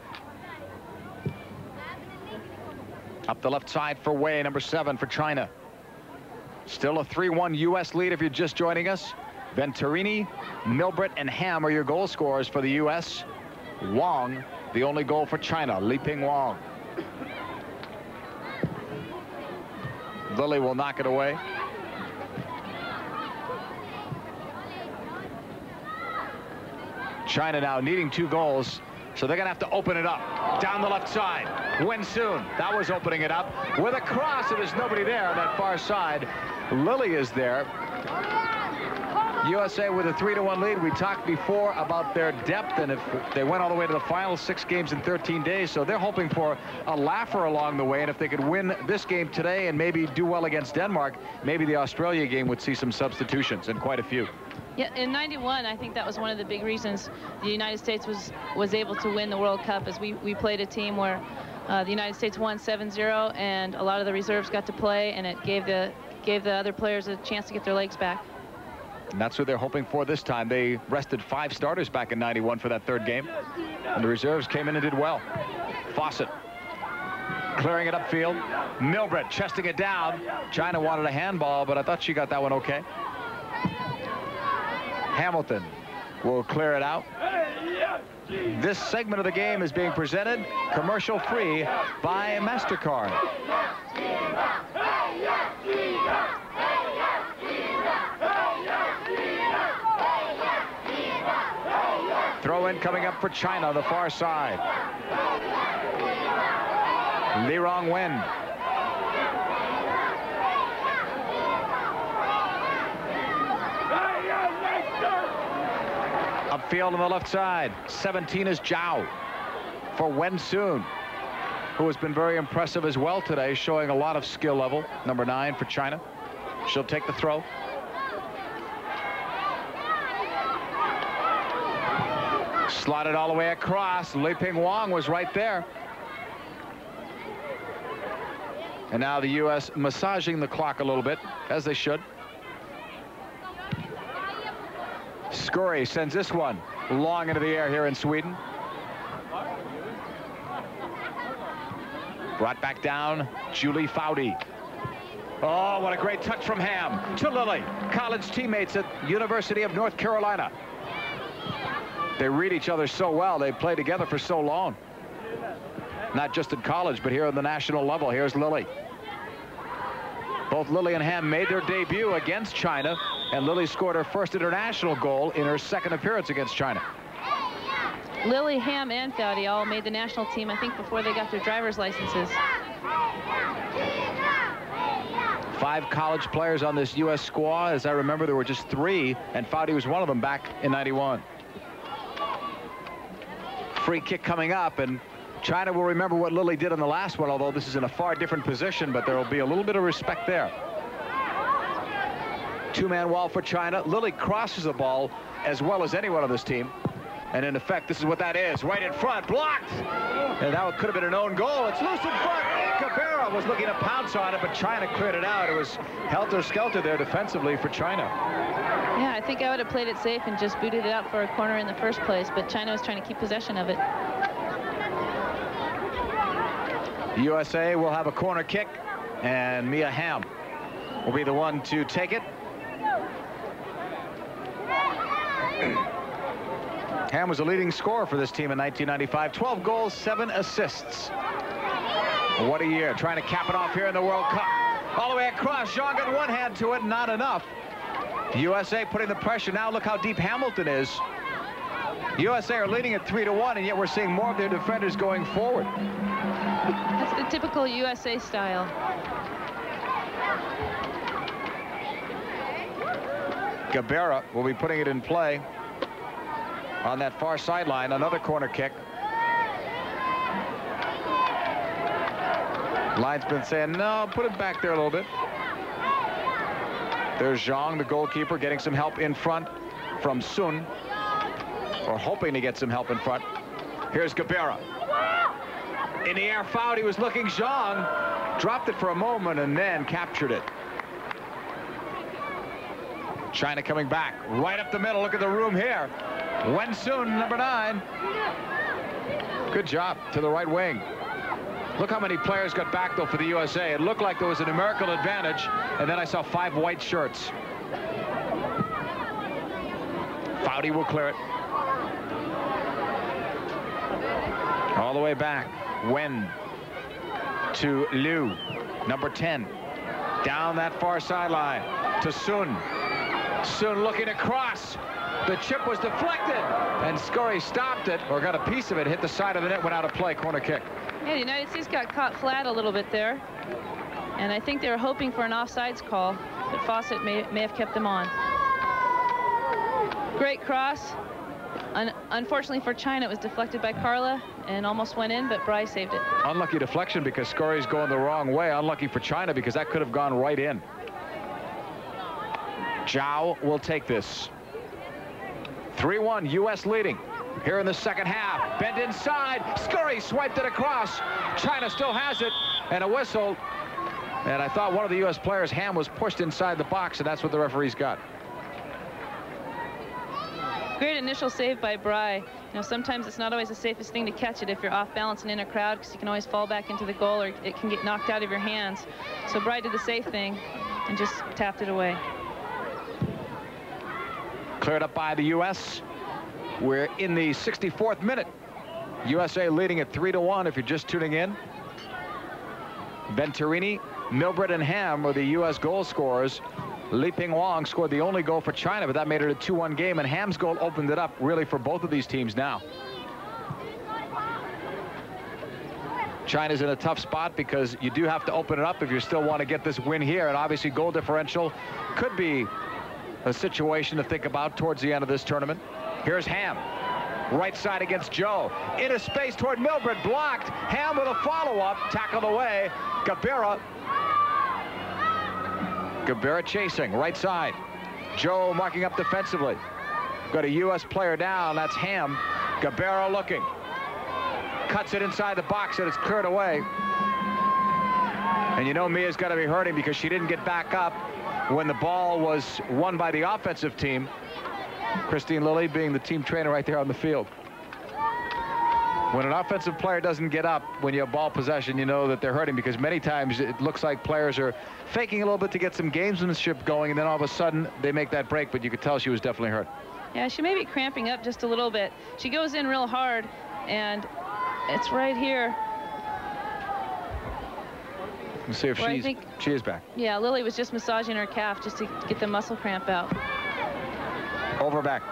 S1: Up the left side for Wei, number 7 for China. Still a 3-1 U.S. lead if you're just joining us. Venturini, Milbrett, and Hamm are your goal scorers for the U.S. Wang, the only goal for China. Liping Wang. Lilly will knock it away. China now needing 2 goals, so they're going to have to open it up. Down the left side. When soon. That was opening it up. With a cross, and there's nobody there on that far side. Lilly is there. USA with a 3-1 lead. We talked before about their depth, and if they went all the way to the final, 6 games in 13 days, so they're hoping for a laugher along the way, and if they could win this game today and maybe do well against Denmark, maybe the Australia game would see some substitutions, and quite a few.
S2: Yeah, in '91, I think that was one of the big reasons the United States was able to win the World Cup, as we played a team where the United States won 7-0, and a lot of the reserves got to play, and it gave the other players a chance to get their legs back.
S1: And that's what they're hoping for this time. They rested 5 starters back in '91 for that 3rd game. And the reserves came in and did well. Fawcett clearing it upfield. Milbrett chesting it down. China wanted a handball, but I thought she got that one okay. Hamilton will clear it out. This segment of the game is being presented commercial-free by MasterCard. Throw in coming up for China on the far side. Lirong win. Upfield on the left side. 17 is Zhou for Wen Sun, who has been very impressive as well today, showing a lot of skill level. Number 9 for China. She'll take the throw. Slotted all the way across. Liping Wang was right there. And now the U.S. massaging the clock a little bit, as they should. Scurry sends this one long into the air here in Sweden. Brought back down, Julie Foudy. Oh, what a great touch from Hamm to Lilly. College teammates at University of North Carolina. They read each other so well. They play together for so long. Not just in college, but here on the national level. Here's Lilly. Both Lilly and Hamm made their debut against China, and Lilly scored her first international goal in her 2nd appearance against China.
S2: Lilly, Hamm, and Foudy all made the national team, I think, before they got their driver's licenses.
S1: 5 college players on this U.S. squad. As I remember, there were just 3, and Foudy was one of them back in '91. Free kick coming up, and China will remember what Lilly did in the last one, although this is in a far different position, but there will be a little bit of respect there. 2-man wall for China. Lilly crosses the ball as well as anyone on this team. And in effect, this is what that is. Right in front, blocked. And that could have been an own goal. It's loose in front. Gabarra was looking to pounce on it, but China cleared it out. It was helter-skelter there defensively for China.
S2: Yeah, I think I would have played it safe and just booted it out for a corner in the first place, but China was trying to keep possession of it.
S1: USA will have a corner kick, and Mia Hamm will be the one to take it. Hamm was a leading scorer for this team in 1995. 12 goals, 7 assists. What a year. Trying to cap it off here in the World Cup. All the way across. Zhong got one hand to it. Not enough. USA putting the pressure. Now look how deep Hamilton is. USA are leading at 3-1, and yet we're seeing more of their defenders going forward.
S2: That's the typical USA style.
S1: Gabarra will be putting it in play on that far sideline. Another corner kick. Linesman saying, no, put it back there a little bit. There's Zhong, the goalkeeper, getting some help in front from Sun, or hoping to get some help in front. Here's Gabarra. In the air, Foudy was looking. Zhong dropped it for a moment and then captured it. China coming back right up the middle. Look at the room here. Wen Sun, number 9. Good job to the right wing. Look how many players got back, though, for the USA. It looked like there was a numerical advantage, and then I saw 5 white shirts. Foudy will clear it. All the way back. Wen to Liu, number 10. Down that far sideline to Sun. Sun looking across. The chip was deflected, and Scurry stopped it, or got a piece of it, hit the side of the net, went out of play. Corner kick.
S2: Yeah, the United States got caught flat a little bit there, and I think they were hoping for an offsides call, but Fawcett may have kept them on. Great cross. Unfortunately for China, it was deflected by Carla and almost went in, but Bry saved it.
S1: Unlucky deflection because Scurry's going the wrong way. Unlucky for China because that could have gone right in. Zhou will take this. 3-1, U.S. leading here in the second half. Bend inside. Scurry swiped it across. China still has it, and a whistle. And I thought one of the U.S. players, Hamm, was pushed inside the box, and that's what the referees got.
S2: Great initial save by Bry. You know, sometimes it's not always the safest thing to catch it if you're off balance and in a crowd, because you can always fall back into the goal or it can get knocked out of your hands. So Bry did the safe thing and just tapped it away.
S1: Cleared up by the U.S. We're in the 64th minute. USA leading at 3-1 if you're just tuning in. Venturini, Milbrett, and Hamm were the U.S. goal scorers. Wang scored the only goal for China, but that made it a 2-1 game, and Hamm's goal opened it up really for both of these teams now. China's in a tough spot because you do have to open it up if you still want to get this win here, and obviously goal differential could be a situation to think about towards the end of this tournament. Here's Hamm. Right side against Zhou. Into space toward Milbrett. Blocked. Hamm with a follow-up. Tackled away. Gabarra. Gabarra chasing. Right side. Zhou marking up defensively. Got a U.S. player down. That's Hamm. Gabarra looking. Cuts it inside the box and it's cleared away. And you know Mia's got to be hurting because she didn't get back up when the ball was won by the offensive team. Christine Lilly being the team trainer right there on the field. When an offensive player doesn't get up when you have ball possession, you know that they're hurting, because many times it looks like players are faking a little bit to get some gamesmanship going, and then all of a sudden they make that break, but you could tell she was definitely hurt.
S2: Yeah, she may be cramping up just a little bit. She goes in real hard, and it's right here.
S1: Let's see if she is back.
S2: Yeah, Lilly was just massaging her calf just to get the muscle cramp out.
S1: Overbeck.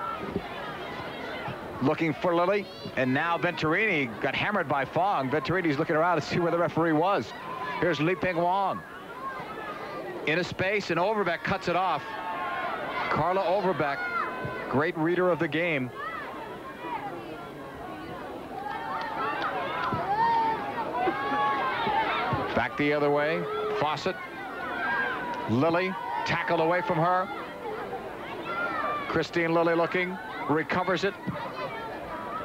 S1: Looking for Lilly, and now Venturini got hammered by Fong. Venturini's looking around to see where the referee was. Here's Wang. In a space, and Overbeck cuts it off. Carla Overbeck, great reader of the game. Back the other way, Fawcett. Lilly, tackled away from her. Christine Lilly looking, recovers it.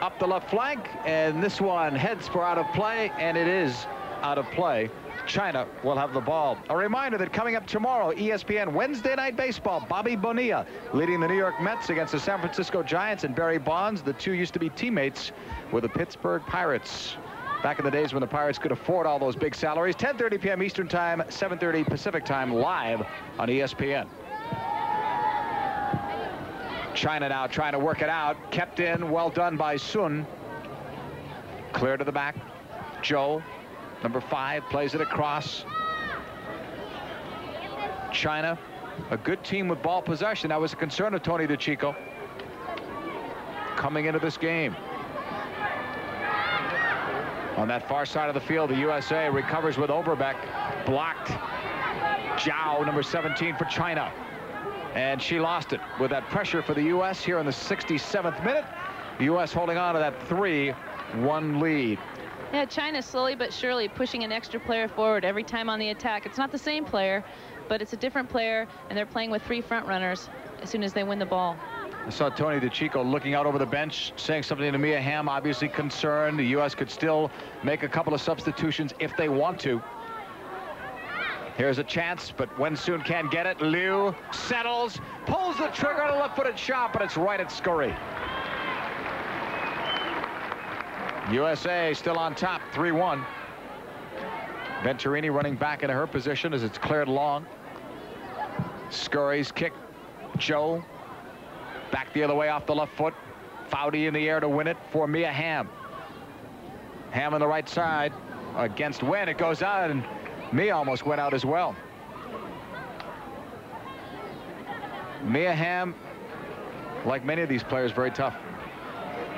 S1: Up the left flank, and this one heads for out of play, and it is out of play. China will have the ball. A reminder that coming up tomorrow, ESPN Wednesday Night Baseball, Bobby Bonilla leading the New York Mets against the San Francisco Giants, and Barry Bonds. The two used to be teammates with the Pittsburgh Pirates back in the days when the Pirates could afford all those big salaries. 10:30 p.m. Eastern Time, 7:30 Pacific Time, live on ESPN. China now trying to work it out. Kept in. Well done by Sun. Clear to the back. Zhou, number 5, plays it across. China, a good team with ball possession. That was a concern of Tony DiCicco coming into this game. On that far side of the field, the USA recovers with Overbeck. Blocked. Zhou, number 17 for China. And she lost it with that pressure for the U.S. here in the 67th minute. The U.S. holding on to that 3-1 lead.
S2: Yeah, China slowly but surely pushing an extra player forward every time on the attack. It's not the same player, but it's a different player, and they're playing with 3 front runners as soon as they win the ball.
S1: I saw Tony DiCicco looking out over the bench, saying something to Mia Hamm, obviously concerned. The U.S. could still make a couple of substitutions if they want to. Here's a chance, but Wensun can't get it. Liu settles, pulls the trigger on a left-footed shot, but it's right at Scurry. USA still on top, 3-1. Venturini running back into her position as it's cleared long. Scurry's kick. Zhou back the other way off the left foot. Foudy in the air to win it for Mia Hamm. Hamm on the right side against Wen. It goes out, and Mia almost went out as well. Mia Hamm, like many of these players, very tough.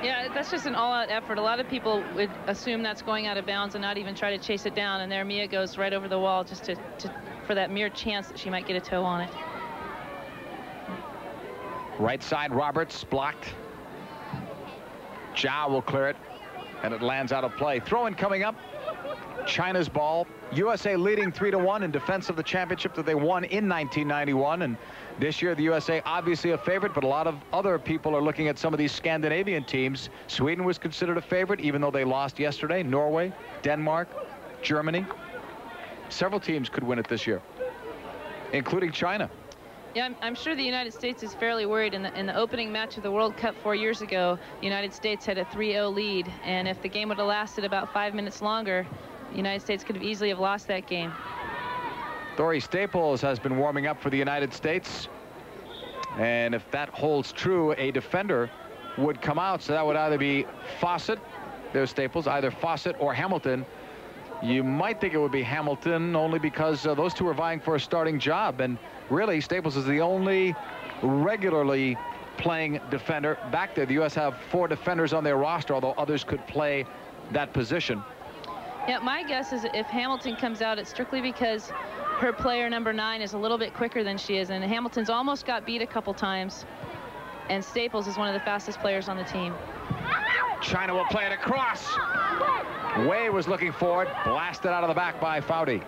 S2: Yeah, that's just an all-out effort. A lot of people would assume that's going out of bounds and not even try to chase it down, and there Mia goes right over the wall just for that mere chance that she might get a toe on it.
S1: Right side, Roberts blocked. Zhou will clear it, and it lands out of play. Throw-in coming up. China's ball. USA leading 3-1 in defense of the championship that they won in 1991, and this year the USA obviously a favorite, but a lot of other people are looking at some of these Scandinavian teams. Sweden was considered a favorite even though they lost yesterday. Norway, Denmark, Germany. Several teams could win it this year, including China.
S2: Yeah, I'm sure the United States is fairly worried. In the opening match of the World Cup 4 years ago, the United States had a 3-0 lead, and if the game would have lasted about 5 minutes longer, the United States could have easily have lost that game.
S1: Dory Staples has been warming up for the United States, and if that holds true, a defender would come out. So that would either be Fawcett, there's Staples, either Fawcett or Hamilton. You might think it would be Hamilton only because those two are vying for a starting job, and really Staples is the only regularly playing defender back there. The U.S. have 4 defenders on their roster, although others could play that position.
S2: Yeah, my guess is if Hamilton comes out, it's strictly because her player number 9 is a little bit quicker than she is, and Hamilton's almost got beat a couple times, and Staples is one of the fastest players on the team.
S1: China will play it across. Wei was looking for it, blasted out of the back by Foudy.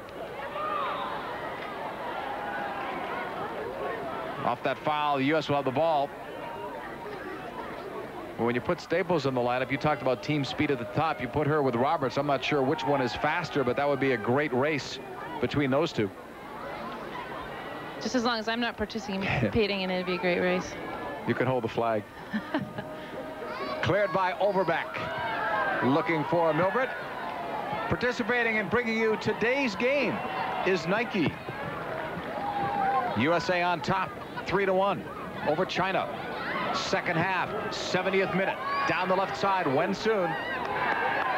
S1: Off that foul, the U.S. will have the ball. When you put Staples in the lineup, you talked about team speed at the top. You put her with Roberts. I'm not sure which one is faster, but that would be a great race between those two.
S2: Just as long as I'm not participating in it, it'd be a great race.
S1: You can hold the flag. Cleared by Overbeck. Looking for Milbrett. Participating in bringing you today's game is Nike. USA on top, 3-1 over China. Second half, 70th minute. Down the left side, Wen Sun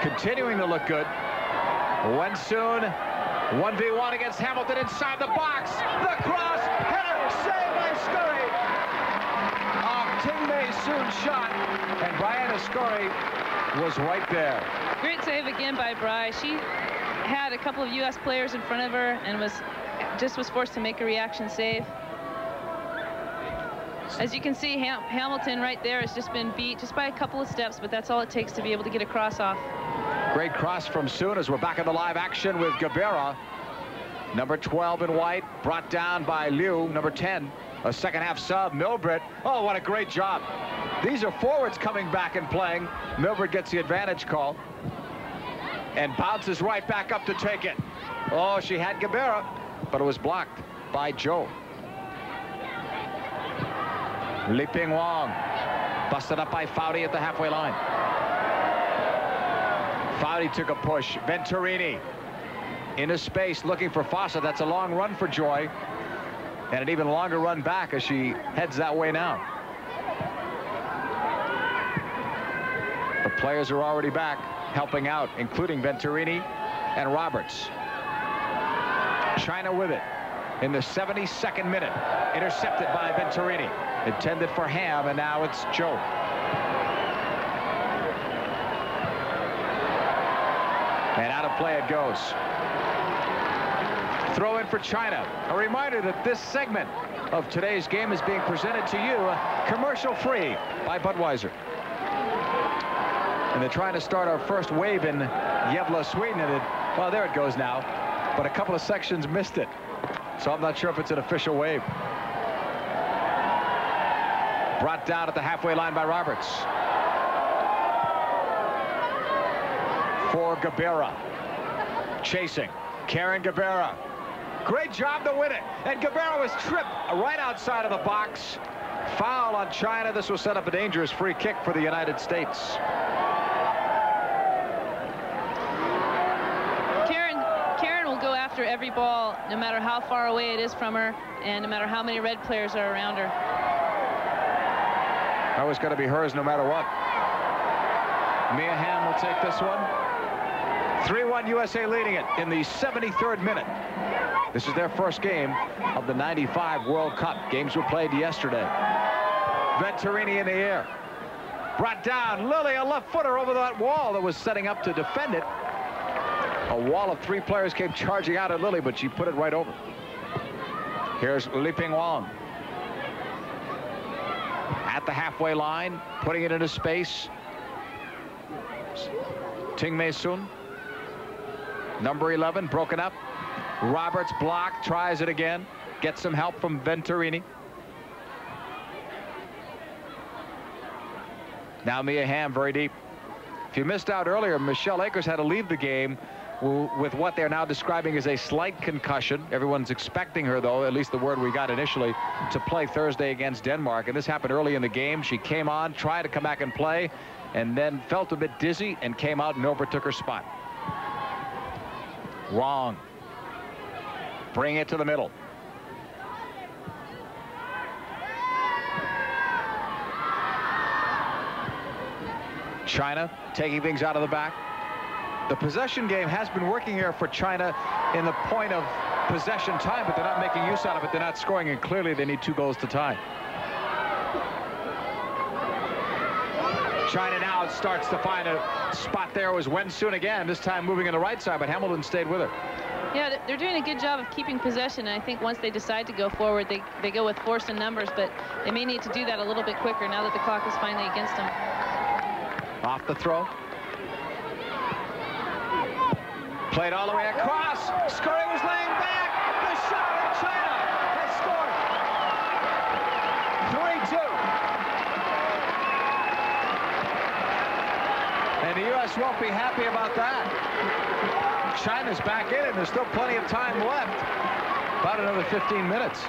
S1: continuing to look good. Wen Sun, 1v1 against Hamilton inside the box. The cross, header, saved by Scurry. Qingmei Sun shot, and Brianna Scurry was right there.
S2: Great save again by Bry. She had a couple of U.S. players in front of her and was forced to make a reaction save. As you can see, Hamilton right there has just been beat just by a couple of steps, but that's all it takes to be able to get a cross off.
S1: Great cross from Sun as we're back in the live action with Gabarra. Number 12 in white, brought down by Liu, number 10. A second half sub, Milbrett. Oh, what a great job. These are forwards coming back and playing. Milbrett gets the advantage call and bounces right back up to take it. Oh, she had Gabarra, but it was blocked by Zhou. Liping Wang busted up by Foudy at the halfway line. Foudy took a push. Venturini into space looking for Fawcett. That's a long run for Joy, and an even longer run back as she heads that way now. The players are already back helping out, including Venturini and Roberts. China with it in the 72nd minute, intercepted by Venturini. Intended for Hamm, and now it's Zhou. And out of play it goes. Throw in for China. A reminder that this segment of today's game is being presented to you commercial-free by Budweiser. And they're trying to start our first wave in USAvCHN, and well, there it goes now. But a couple of sections missed it. So I'm not sure if it's an official wave. Brought down at the halfway line by Roberts. For Gabarra. Chasing. Karen Gabarra. Great job to win it. And Gabarra was tripped right outside of the box. Foul on China. This will set up a dangerous free kick for the United States.
S2: Karen will go after every ball, no matter how far away it is from her, and no matter how many red players are around her.
S1: That was going to be hers no matter what. Mia Hamm will take this one. 3-1 USA leading it in the 73rd minute. This is their first game of the '95 World Cup. Games were played yesterday. Venturini in the air. Brought down. Lilly, a left footer over that wall that was setting up to defend it. A wall of 3 players came charging out at Lilly, but she put it right over. Here's Liping Wang. At the halfway line, putting it into space. Qingmei Sun. Number 11, broken up. Roberts blocked, tries it again. Gets some help from Venturini. Now Mia Hamm very deep. If you missed out earlier, Michelle Akers had to leave the game with what they're now describing as a slight concussion. Everyone's expecting her, though, at least the word we got initially, to play Thursday against Denmark. And this happened early in the game. She came on, tried to come back and play, and then felt a bit dizzy and came out. Milbrett took her spot. Wrong. Bring it to the middle. China taking things out of the back. The possession game has been working here for China in the point of possession time, but they're not making use out of it. They're not scoring, and clearly they need 2 goals to tie. China now starts to find a spot there. Was Wen Sun again, this time moving on the right side, but Hamilton stayed with her.
S2: Yeah, they're doing a good job of keeping possession, and I think once they decide to go forward, they go with force and numbers, but they may need to do that a little bit quicker now that the clock is finally against them.
S1: Off the throw. Played all the way across. Scurry was laying back. The shot, and China has scored. 3-2. And the U.S. won't be happy about that. China's back in it. There's still plenty of time left. About another 15 minutes.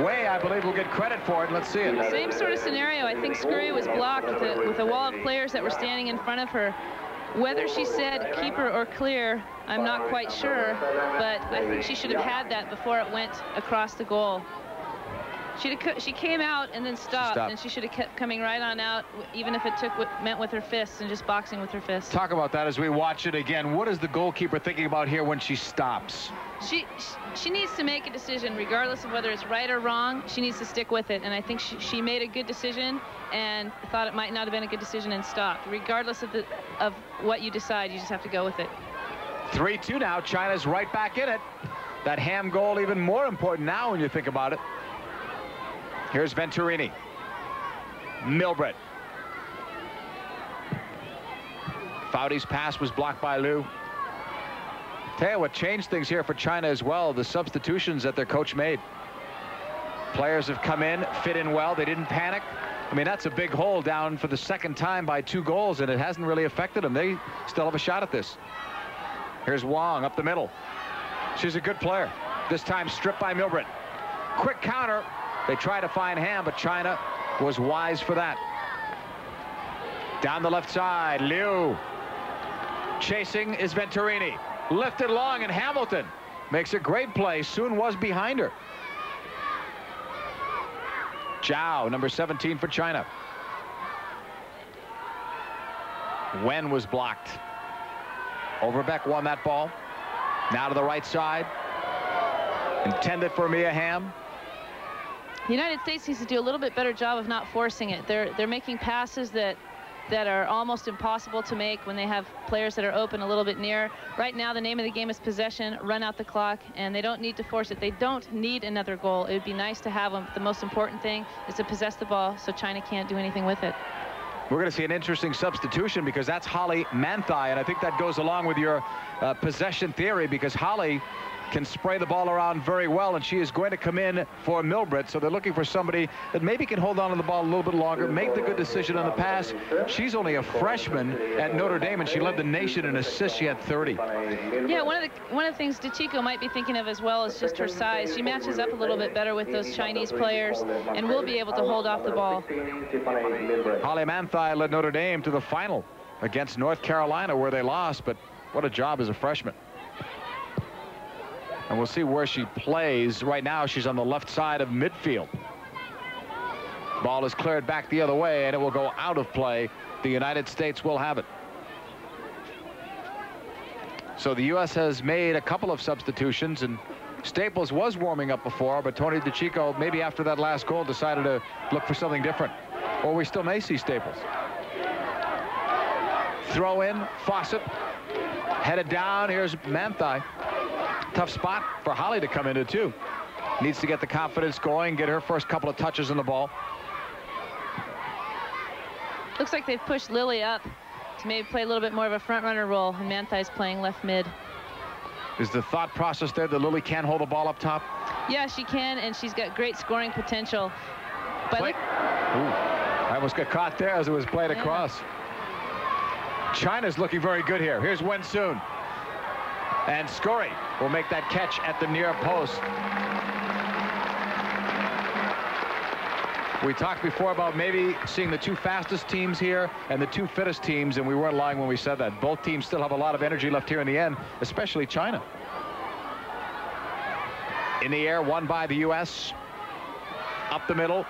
S1: Way, I believe, will get credit for it. Let's see it.
S2: Same sort of scenario. I think Scurry was blocked with a wall of players that were standing in front of her. Whether she said keeper or clear, I'm not quite sure, but I think she should have had that before it went across the goal. She came out and then stopped, and she should have kept coming right on out, even if it meant with her fists and just boxing with her fists.
S1: Talk about that as we watch it again. What is the goalkeeper thinking about here when she stops?
S2: She needs to make a decision, regardless of whether it's right or wrong. She needs to stick with it, and I think she made a good decision and thought it might not have been a good decision and stopped. Regardless of what you decide, you just have to go with it.
S1: 3-2 now. China's right back in it. That Hamm goal even more important now when you think about it. Here's Venturini. Milbrett. Foudy's pass was blocked by Liu. Tell you what changed things here for China as well, the substitutions that their coach made. Players have come in, fit in well. They didn't panic. I mean, that's a big hole down for the second time by 2 goals, and it hasn't really affected them. They still have a shot at this. Here's Wang up the middle. She's a good player. This time stripped by Milbrett. Quick counter. They try to find Hamm, but China was wise for that. Down the left side, Liu. Chasing is Venturini. Lifted long, and Hamilton makes a great play. Sun was behind her. Zhou, number 17 for China. Wen was blocked. Overbeck won that ball. Now to the right side. Intended for Mia Hamm.
S2: The United States needs to do a little bit better job of not forcing it. They're making passes that are almost impossible to make when they have players that are open a little bit near. Right now, the name of the game is possession, run out the clock, and they don't need to force it. They don't need another goal. It would be nice to have them. The most important thing is to possess the ball so China can't do anything with it.
S1: We're going to see an interesting substitution because that's Holly Manthei, and I think that goes along with your possession theory because Holly can spray the ball around very well, and she is going to come in for Milbrett. So they're looking for somebody that maybe can hold on to the ball a little bit longer, make the good decision on the pass. She's only a freshman at Notre Dame, and she led the nation in assists. She had 30.
S2: Yeah, one of the things DiCicco might be thinking of as well is just her size. She matches up a little bit better with those Chinese players and will be able to hold off the ball.
S1: Holly Manthei led Notre Dame to the final against North Carolina, where they lost, but what a job as a freshman. And we'll see where she plays. Right now, she's on the left side of midfield. Ball is cleared back the other way, and it will go out of play. The United States will have it. So the U.S. has made a couple of substitutions, and Staples was warming up before, but Tony DiCicco, maybe after that last goal, decided to look for something different. Or we still may see Staples. Throw in, Fawcett. Headed down, here's Manthei. Tough spot for Holly to come into, too. Needs to get the confidence going, get her first couple of touches on the ball.
S2: Looks like they've pushed Lilly up to maybe play a little bit more of a front-runner role, and Manthei's playing left mid.
S1: Is the thought process there that Lilly can hold the ball up top?
S2: Yeah, she can, and she's got great scoring potential. But
S1: I almost got caught there as it was played across. China's looking very good here. Here's Wensun. And Scurry will make that catch at the near post. We talked before about maybe seeing the two fastest teams here and the two fittest teams, and we weren't lying when we said that. Both teams still have a lot of energy left here in the end, especially China. In the air, won by the U.S. Up the middle.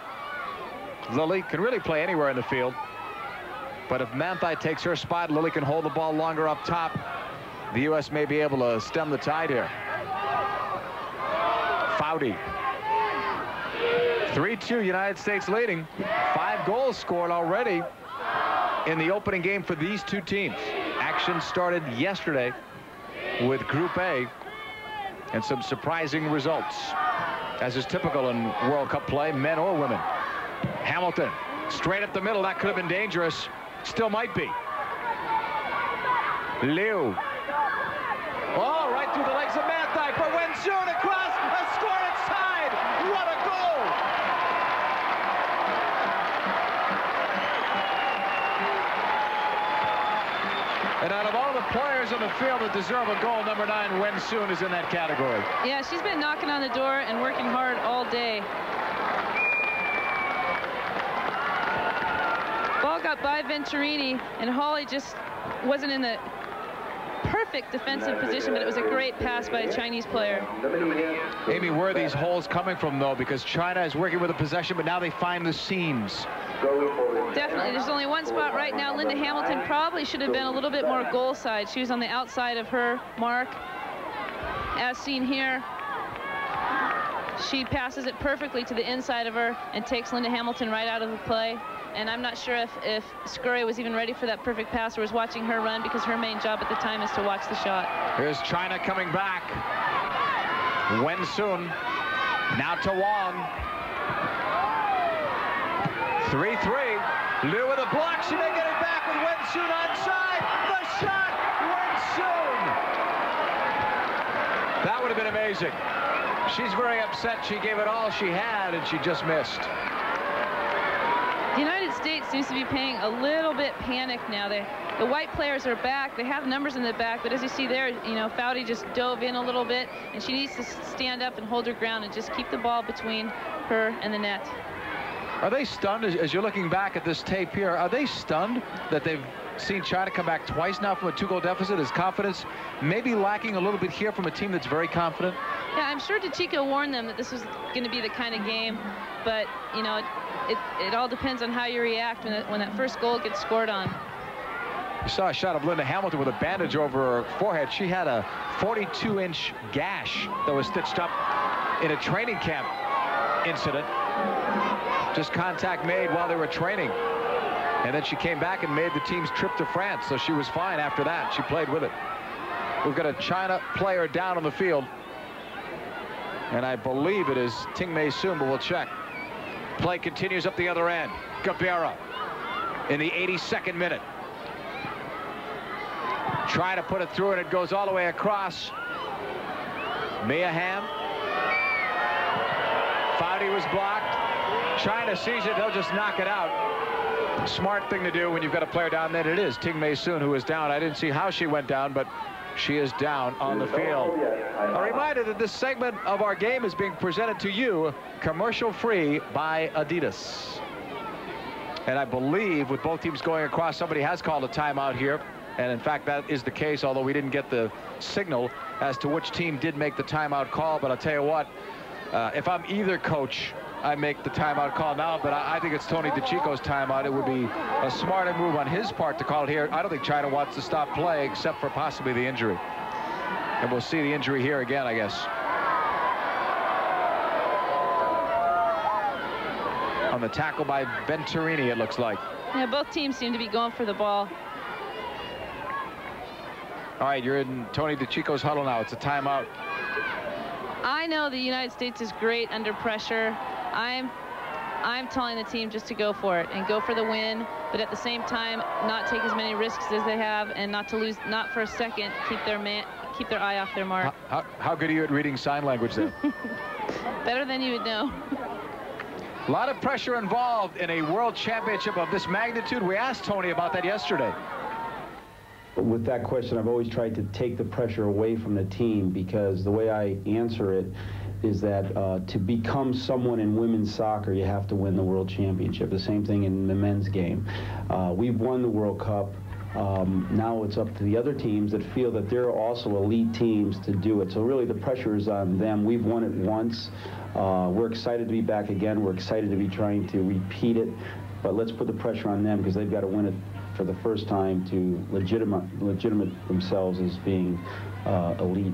S1: Lilly can really play anywhere in the field. But if Manthei takes her spot, Lilly can hold the ball longer up top. The U.S. may be able to stem the tide here. Foudy. 3-2, United States leading. 5 goals scored already in the opening game for these two teams. Action started yesterday with Group A, and some surprising results, as is typical in World Cup play, men or women. Hamilton, straight up the middle. That could have been dangerous. Still might be. Liu. Oh, right through the legs of Manthei for Wensun across. A score, it's tied. What a goal! And out of all the players on the field that deserve a goal, number 9, Wensun, is in that category.
S2: Yeah, she's been knocking on the door and working hard all day. Ball got by Venturini, and Holly just wasn't in the perfect defensive position, but it was a great pass by a Chinese player.
S1: Amy, where are these holes coming from, though? Because China is working with the possession, but now they find the seams.
S2: Definitely. There's only one spot right now. Linda Hamilton probably should have been a little bit more goal side. She was on the outside of her mark. As seen here, she passes it perfectly to the inside of her and takes Linda Hamilton right out of the play. And I'm not sure if Scurry was even ready for that perfect pass or was watching her run, because her main job at the time is to watch the shot.
S1: Here's China coming back. Wensun. Now to Wang. 3-3. Liu with a block. She may get it back with Wensun onside. The shot. Wensun. That would have been amazing. She's very upset. She gave it all she had, and she just missed.
S2: The United States seems to be playing a little bit panicked now. The white players are back. They have numbers in the back, but as you see there, you know, Foudy just dove in a little bit, and she needs to stand up and hold her ground and just keep the ball between her and the net.
S1: Are they stunned, as you're looking back at this tape here, are they stunned that they've seen China come back twice now from a 2-goal deficit? Is confidence maybe lacking a little bit here from a team that's very confident?
S2: Yeah, I'm sure DiCicco warned them that this was going to be the kind of game, but, you know, it all depends on how you react when that first goal gets scored on.
S1: You saw a shot of Linda Hamilton with a bandage over her forehead. She had a 42-inch gash that was stitched up in a training camp incident. Just contact made while they were training. And then she came back and made the team's trip to France, so she was fine after that. She played with it. We've got a China player down on the field. And I believe it is Qingmei soon, but we'll check. Play continues up the other end. Gabarra in the 82nd minute. Try to put it through, and it goes all the way across. Hamm. Foudy was blocked. China sees it, they'll just knock it out. Smart thing to do when you've got a player down there. It is Qingmei Sun who is down. I didn't see how she went down, but she is down on the field. A reminder that this segment of our game is being presented to you commercial-free by Adidas. And I believe with both teams going across, somebody has called a timeout here. And in fact, that is the case, although we didn't get the signal as to which team did make the timeout call. But I'll tell you what, if I'm either coach, I make the timeout call now, but I think it's Tony DiCicco's timeout. It would be a smarter move on his part to call it here. I don't think China wants to stop play except for possibly the injury. And we'll see the injury here again, I guess. On the tackle by Venturini, it looks like.
S2: Yeah, both teams seem to be going for the ball.
S1: All right, you're in Tony DiCicco's huddle now. It's a timeout.
S2: I know the United States is great under pressure. I'm telling the team just to go for it and go for the win, but at the same time not take as many risks as they have, and not to lose, not for a second, keep their eye off their mark.
S1: How good are you at reading sign language then?
S2: Better than you would know.
S1: A lot of pressure involved in a world championship of this magnitude. We asked Tony about that yesterday.
S3: with that question, I've always tried to take the pressure away from the team, because the way I answer it is that to become someone in women's soccer, you have to win the World Championship. The same thing in the men's game. We've won the World Cup. Now it's up to the other teams that feel that they're also elite teams to do it. So really the pressure is on them. We've won it once. We're excited to be back again. We're excited to be trying to repeat it. But let's put the pressure on them, because they've got to win it for the first time to legitimate themselves as being elite.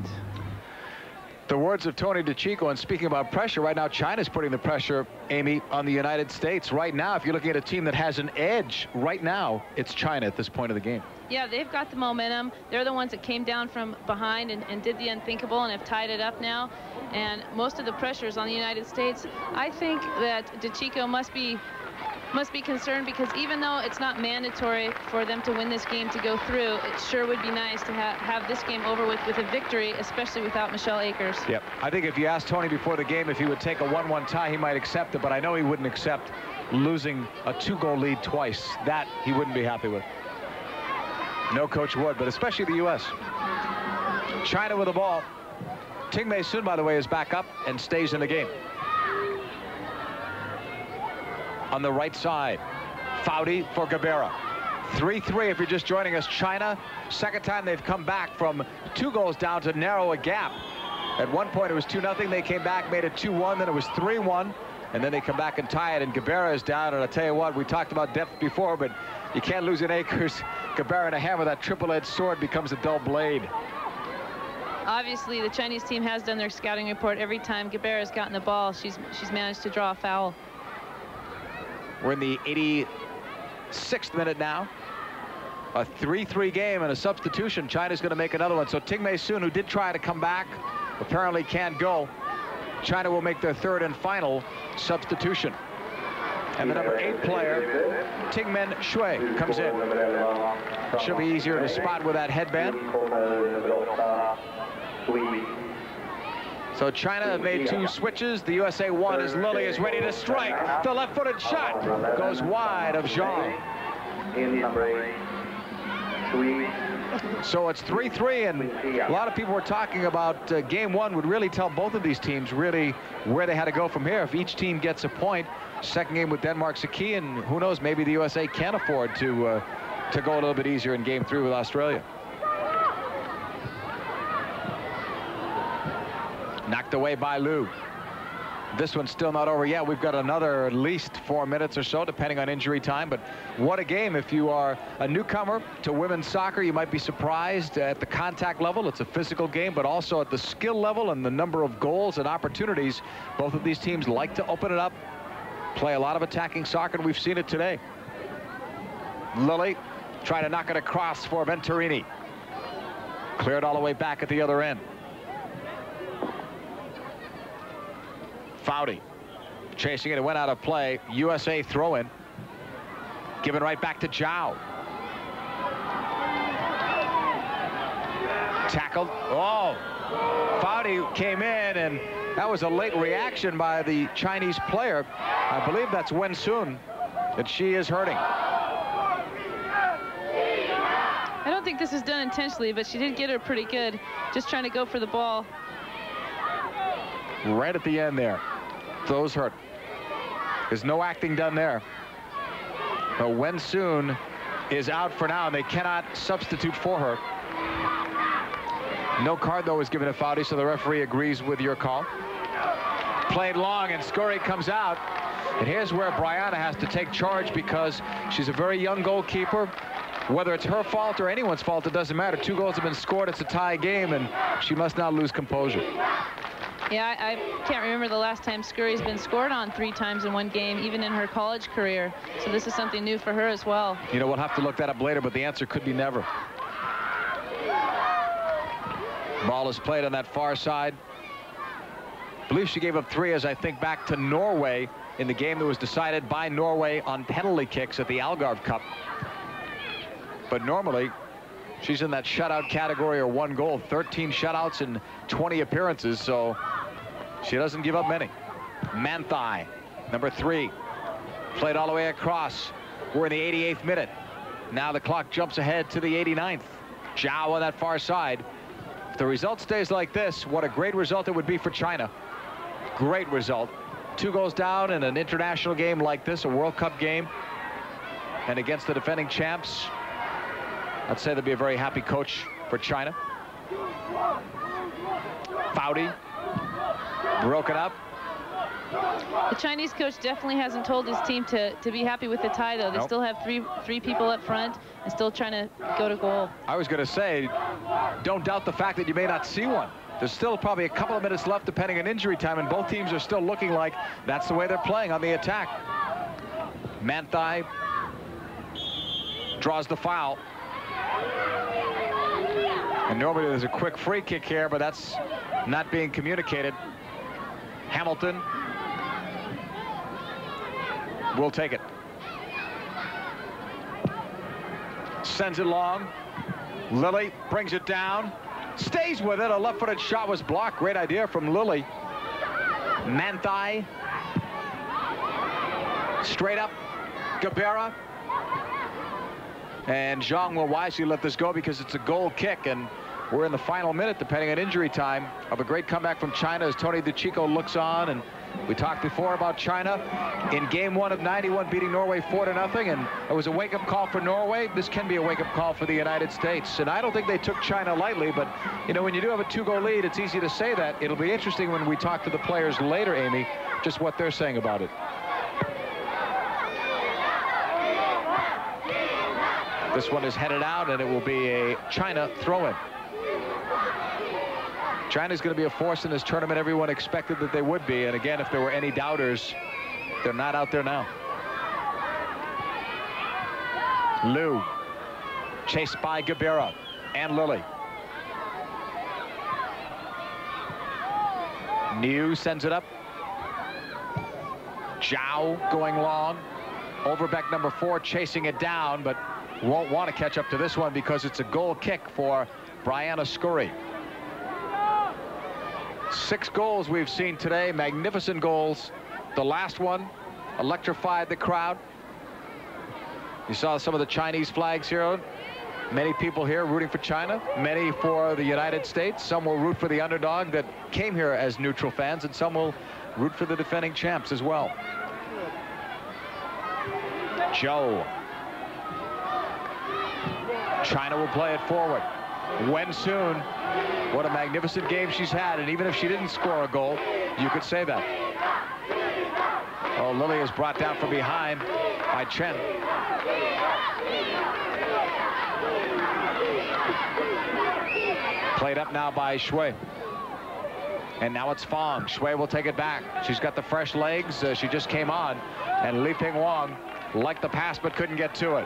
S1: The words of Tony DiCicco, and speaking about pressure, right now China's putting the pressure, Amy, on the United States. Right now, if you're looking at a team that has an edge right now, it's China at this point of the game.
S2: Yeah, they've got the momentum. They're the ones that came down from behind and did the unthinkable and have tied it up now. And most of the pressure is on the United States. I think that DiCicco must be concerned, because even though it's not mandatory for them to win this game to go through, it sure would be nice to have this game over with a victory, especially without Michelle Akers.
S1: Yep. I think if you asked Tony before the game if he would take a 1-1 tie, he might accept it, but I know he wouldn't accept losing a 2-goal lead twice. That he wouldn't be happy with. No coach would, but especially the U.S. China with the ball. Qingmei Sun, by the way, is back up and stays in the game. On the right side, Foudy for Gabarra. 3-3 if you're just joining us. China, second time they've come back from 2 goals down to narrow a gap. At one point it was 2-0. They came back, made it 2-1, then it was 3-1, and then they come back and tie it, and Gabarra is down. And I'll tell you what, we talked about depth before, but you can't lose in Akers. Gabarra and a hammer, that triple-edged sword becomes a dull blade.
S2: Obviously, the Chinese team has done their scouting report. Every time Gabarra's gotten the ball, she's managed to draw a foul.
S1: We're in the 86th minute now. A 3-3 game and a substitution. China's going to make another one. So Qingmei Sun, who did try to come back, apparently can't go. China will make their third and final substitution. And the number 8 player, Qingmei Shui, comes in. It should be easier to spot with that headband. So China have made 2 switches. The USA 1 as Lilly is ready to strike. The left-footed shot goes wide of Zhong. So it's 3-3, and a lot of people were talking about game 1 would really tell both of these teams really where they had to go from here. If each team gets a point, second game with Denmark's a key, and who knows, maybe the USA can afford to go a little bit easier in game 3 with Australia. Knocked away by Liu. This one's still not over yet. We've got another at least 4 minutes or so, depending on injury time. But what a game. If you are a newcomer to women's soccer, you might be surprised at the contact level. It's a physical game, but also at the skill level and the number of goals and opportunities. Both of these teams like to open it up, play a lot of attacking soccer, and we've seen it today. Lilly trying to knock it across for Venturini. Cleared all the way back at the other end. Foudy chasing it, and went out of play. USA throw-in. Given right back to Zhou. Tackled. Oh, Foudy came in, and that was a late reaction by the Chinese player. I believe that's Wen Sun, and she is hurting.
S2: I don't think this is done intentionally, but she did get her pretty good. Just trying to go for the ball.
S1: Right at the end there. Those hurt. There's no acting done there. But Wen Sun is out for now, and they cannot substitute for her. No card, though, was given to Foudy, so the referee agrees with your call. Played long, and Scurry comes out. And here's where Brianna has to take charge, because she's a very young goalkeeper. Whether it's her fault or anyone's fault, it doesn't matter. 2 goals have been scored. It's a tie game, and she must not lose composure.
S2: Yeah, I can't remember the last time Scurry's been scored on 3 times in one game, even in her college career. So this is something new for her as well.
S1: You know, we'll have to look that up later, but the answer could be never. Ball is played on that far side. I believe she gave up 3 as I think back to Norway in the game that was decided by Norway on penalty kicks at the Algarve Cup. But normally, she's in that shutout category, or 1 goal, 13 shutouts and 20 appearances, so she doesn't give up many. Manthei, number 3, played all the way across. We're in the 88th minute. Now the clock jumps ahead to the 89th. Zhou on that far side. If the result stays like this, what a great result it would be for China. Great result. 2 goals down in an international game like this, a World Cup game, and against the defending champs. I'd say there'd be a very happy coach for China. Foudy, broken up.
S2: The Chinese coach definitely hasn't told his team to be happy with the tie, though. They still have three people up front and still trying to go to goal.
S1: I was going to say, don't doubt the fact that you may not see one. There's still probably a couple of minutes left depending on injury time, and both teams are still looking like that's the way they're playing on the attack. Manthei draws the foul. And normally there's a quick free kick here, but that's not being communicated. Hamilton will take it. Sends it long. Lilly brings it down. Stays with it. A left-footed shot was blocked. Great idea from Lilly. Manthei. Straight up. Gabarra. And Zhong will wisely let this go because it's a goal kick, and we're in the final minute, depending on injury time, of a great comeback from China as Tony DiCicco looks on. And we talked before about China in game 1 of '91 beating Norway 4-0, and it was a wake-up call for Norway. This can be a wake-up call for the United States, and I don't think they took China lightly, but you know, when you do have a 2-goal lead, it's easy to say that. It'll be interesting when we talk to the players later, Amy, just what they're saying about it. This one is headed out, and it will be a China throw-in. China's going to be a force in this tournament. Everyone expected that they would be, and again, if there were any doubters, they're not out there now. Liu, chased by Gabarra and Lilly. Niu sends it up. Zhou going long. Overbeck number 4 chasing it down, but won't want to catch up to this one because it's a goal kick for Brianna Scurry. 6 goals we've seen today, magnificent goals. The last one electrified the crowd. You saw some of the Chinese flags here. Many people here rooting for China, many for the United States. Some will root for the underdog that came here as neutral fans, and some will root for the defending champs as well. Zhou. China will play it forward. When soon. What a magnificent game she's had, and even if she didn't score a goal, you could say that. Oh, Lilly is brought down from behind by Chen. Played up now by Shui. And now it's Fong. Shui will take it back. She's got the fresh legs. She just came on, and Li Ping Wang liked the pass but couldn't get to it.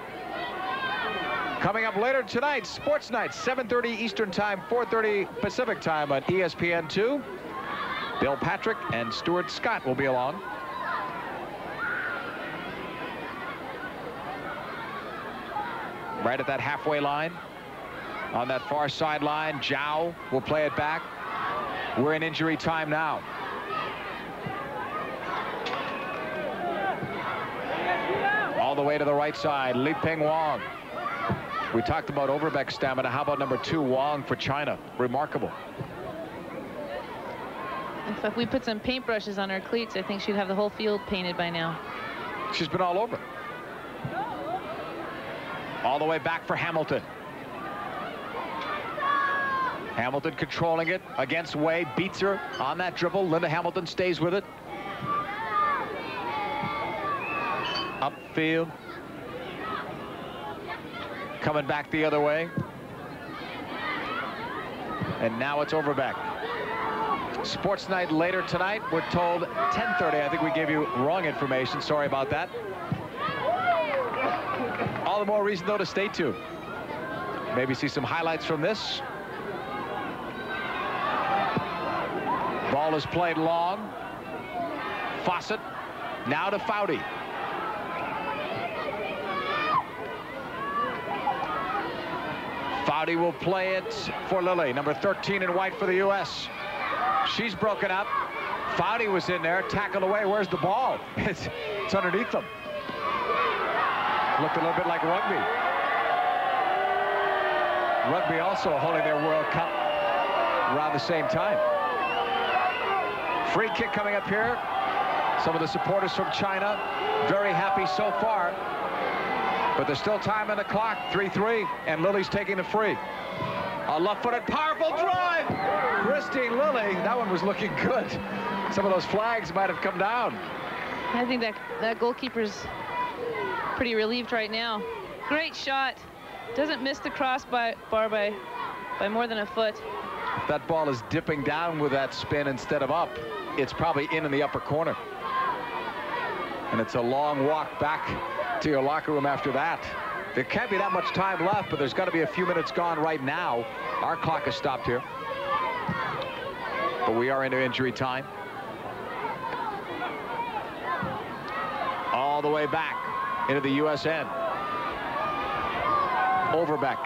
S1: Coming up later tonight, Sports Night, 7:30 Eastern Time, 4:30 Pacific Time on ESPN2. Bill Patrick and Stuart Scott will be along. Right at that halfway line. On that far sideline, Zhou will play it back. We're in injury time now. All the way to the right side, Li Ping Wang. We talked about Overbeck's stamina. How about number 2, Wang for China? Remarkable.
S2: If we put some paintbrushes on her cleats, I think she'd have the whole field painted by now.
S1: She's been all over. All the way back for Hamilton. Hamilton controlling it against Wei, beats her on that dribble. Linda Hamilton stays with it. Upfield. Coming back the other way. And now it's Overbeck. Sports Night later tonight. We're told 10:30. I think we gave you wrong information. Sorry about that. All the more reason, though, to stay tuned. Maybe see some highlights from this. Ball is played long. Fawcett. Now to Foudy. Foudy will play it for Lilly, number 13 in white for the U.S. She's broken up. Foudy was in there, tackled away. Where's the ball? It's underneath them. Looked a little bit like rugby. Rugby also holding their World Cup around the same time. Free kick coming up here. Some of the supporters from China very happy so far. But there's still time on the clock. 3-3, and Lilly's taking the free. A left-footed, powerful drive. Christine Lilly, that one was looking good. Some of those flags might have come down.
S2: I think that goalkeeper's pretty relieved right now. Great shot. Doesn't miss the crossbar by more than a foot.
S1: If that ball is dipping down with that spin instead of up, it's probably in the upper corner. And it's a long walk back to your locker room after that. There can't be that much time left, but there's got to be a few minutes gone right now. Our clock has stopped here. But we are into injury time. All the way back into the US end. Overbeck.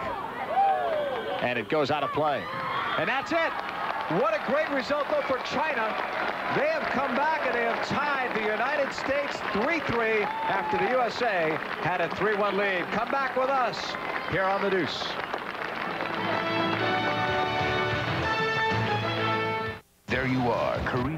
S1: And it goes out of play. And that's it. What a great result, though, for China. They have come back and they have tied the United States 3-3 after the USA had a 3-1 lead. Come back with us here on The Deuce.
S19: There you are, Korea.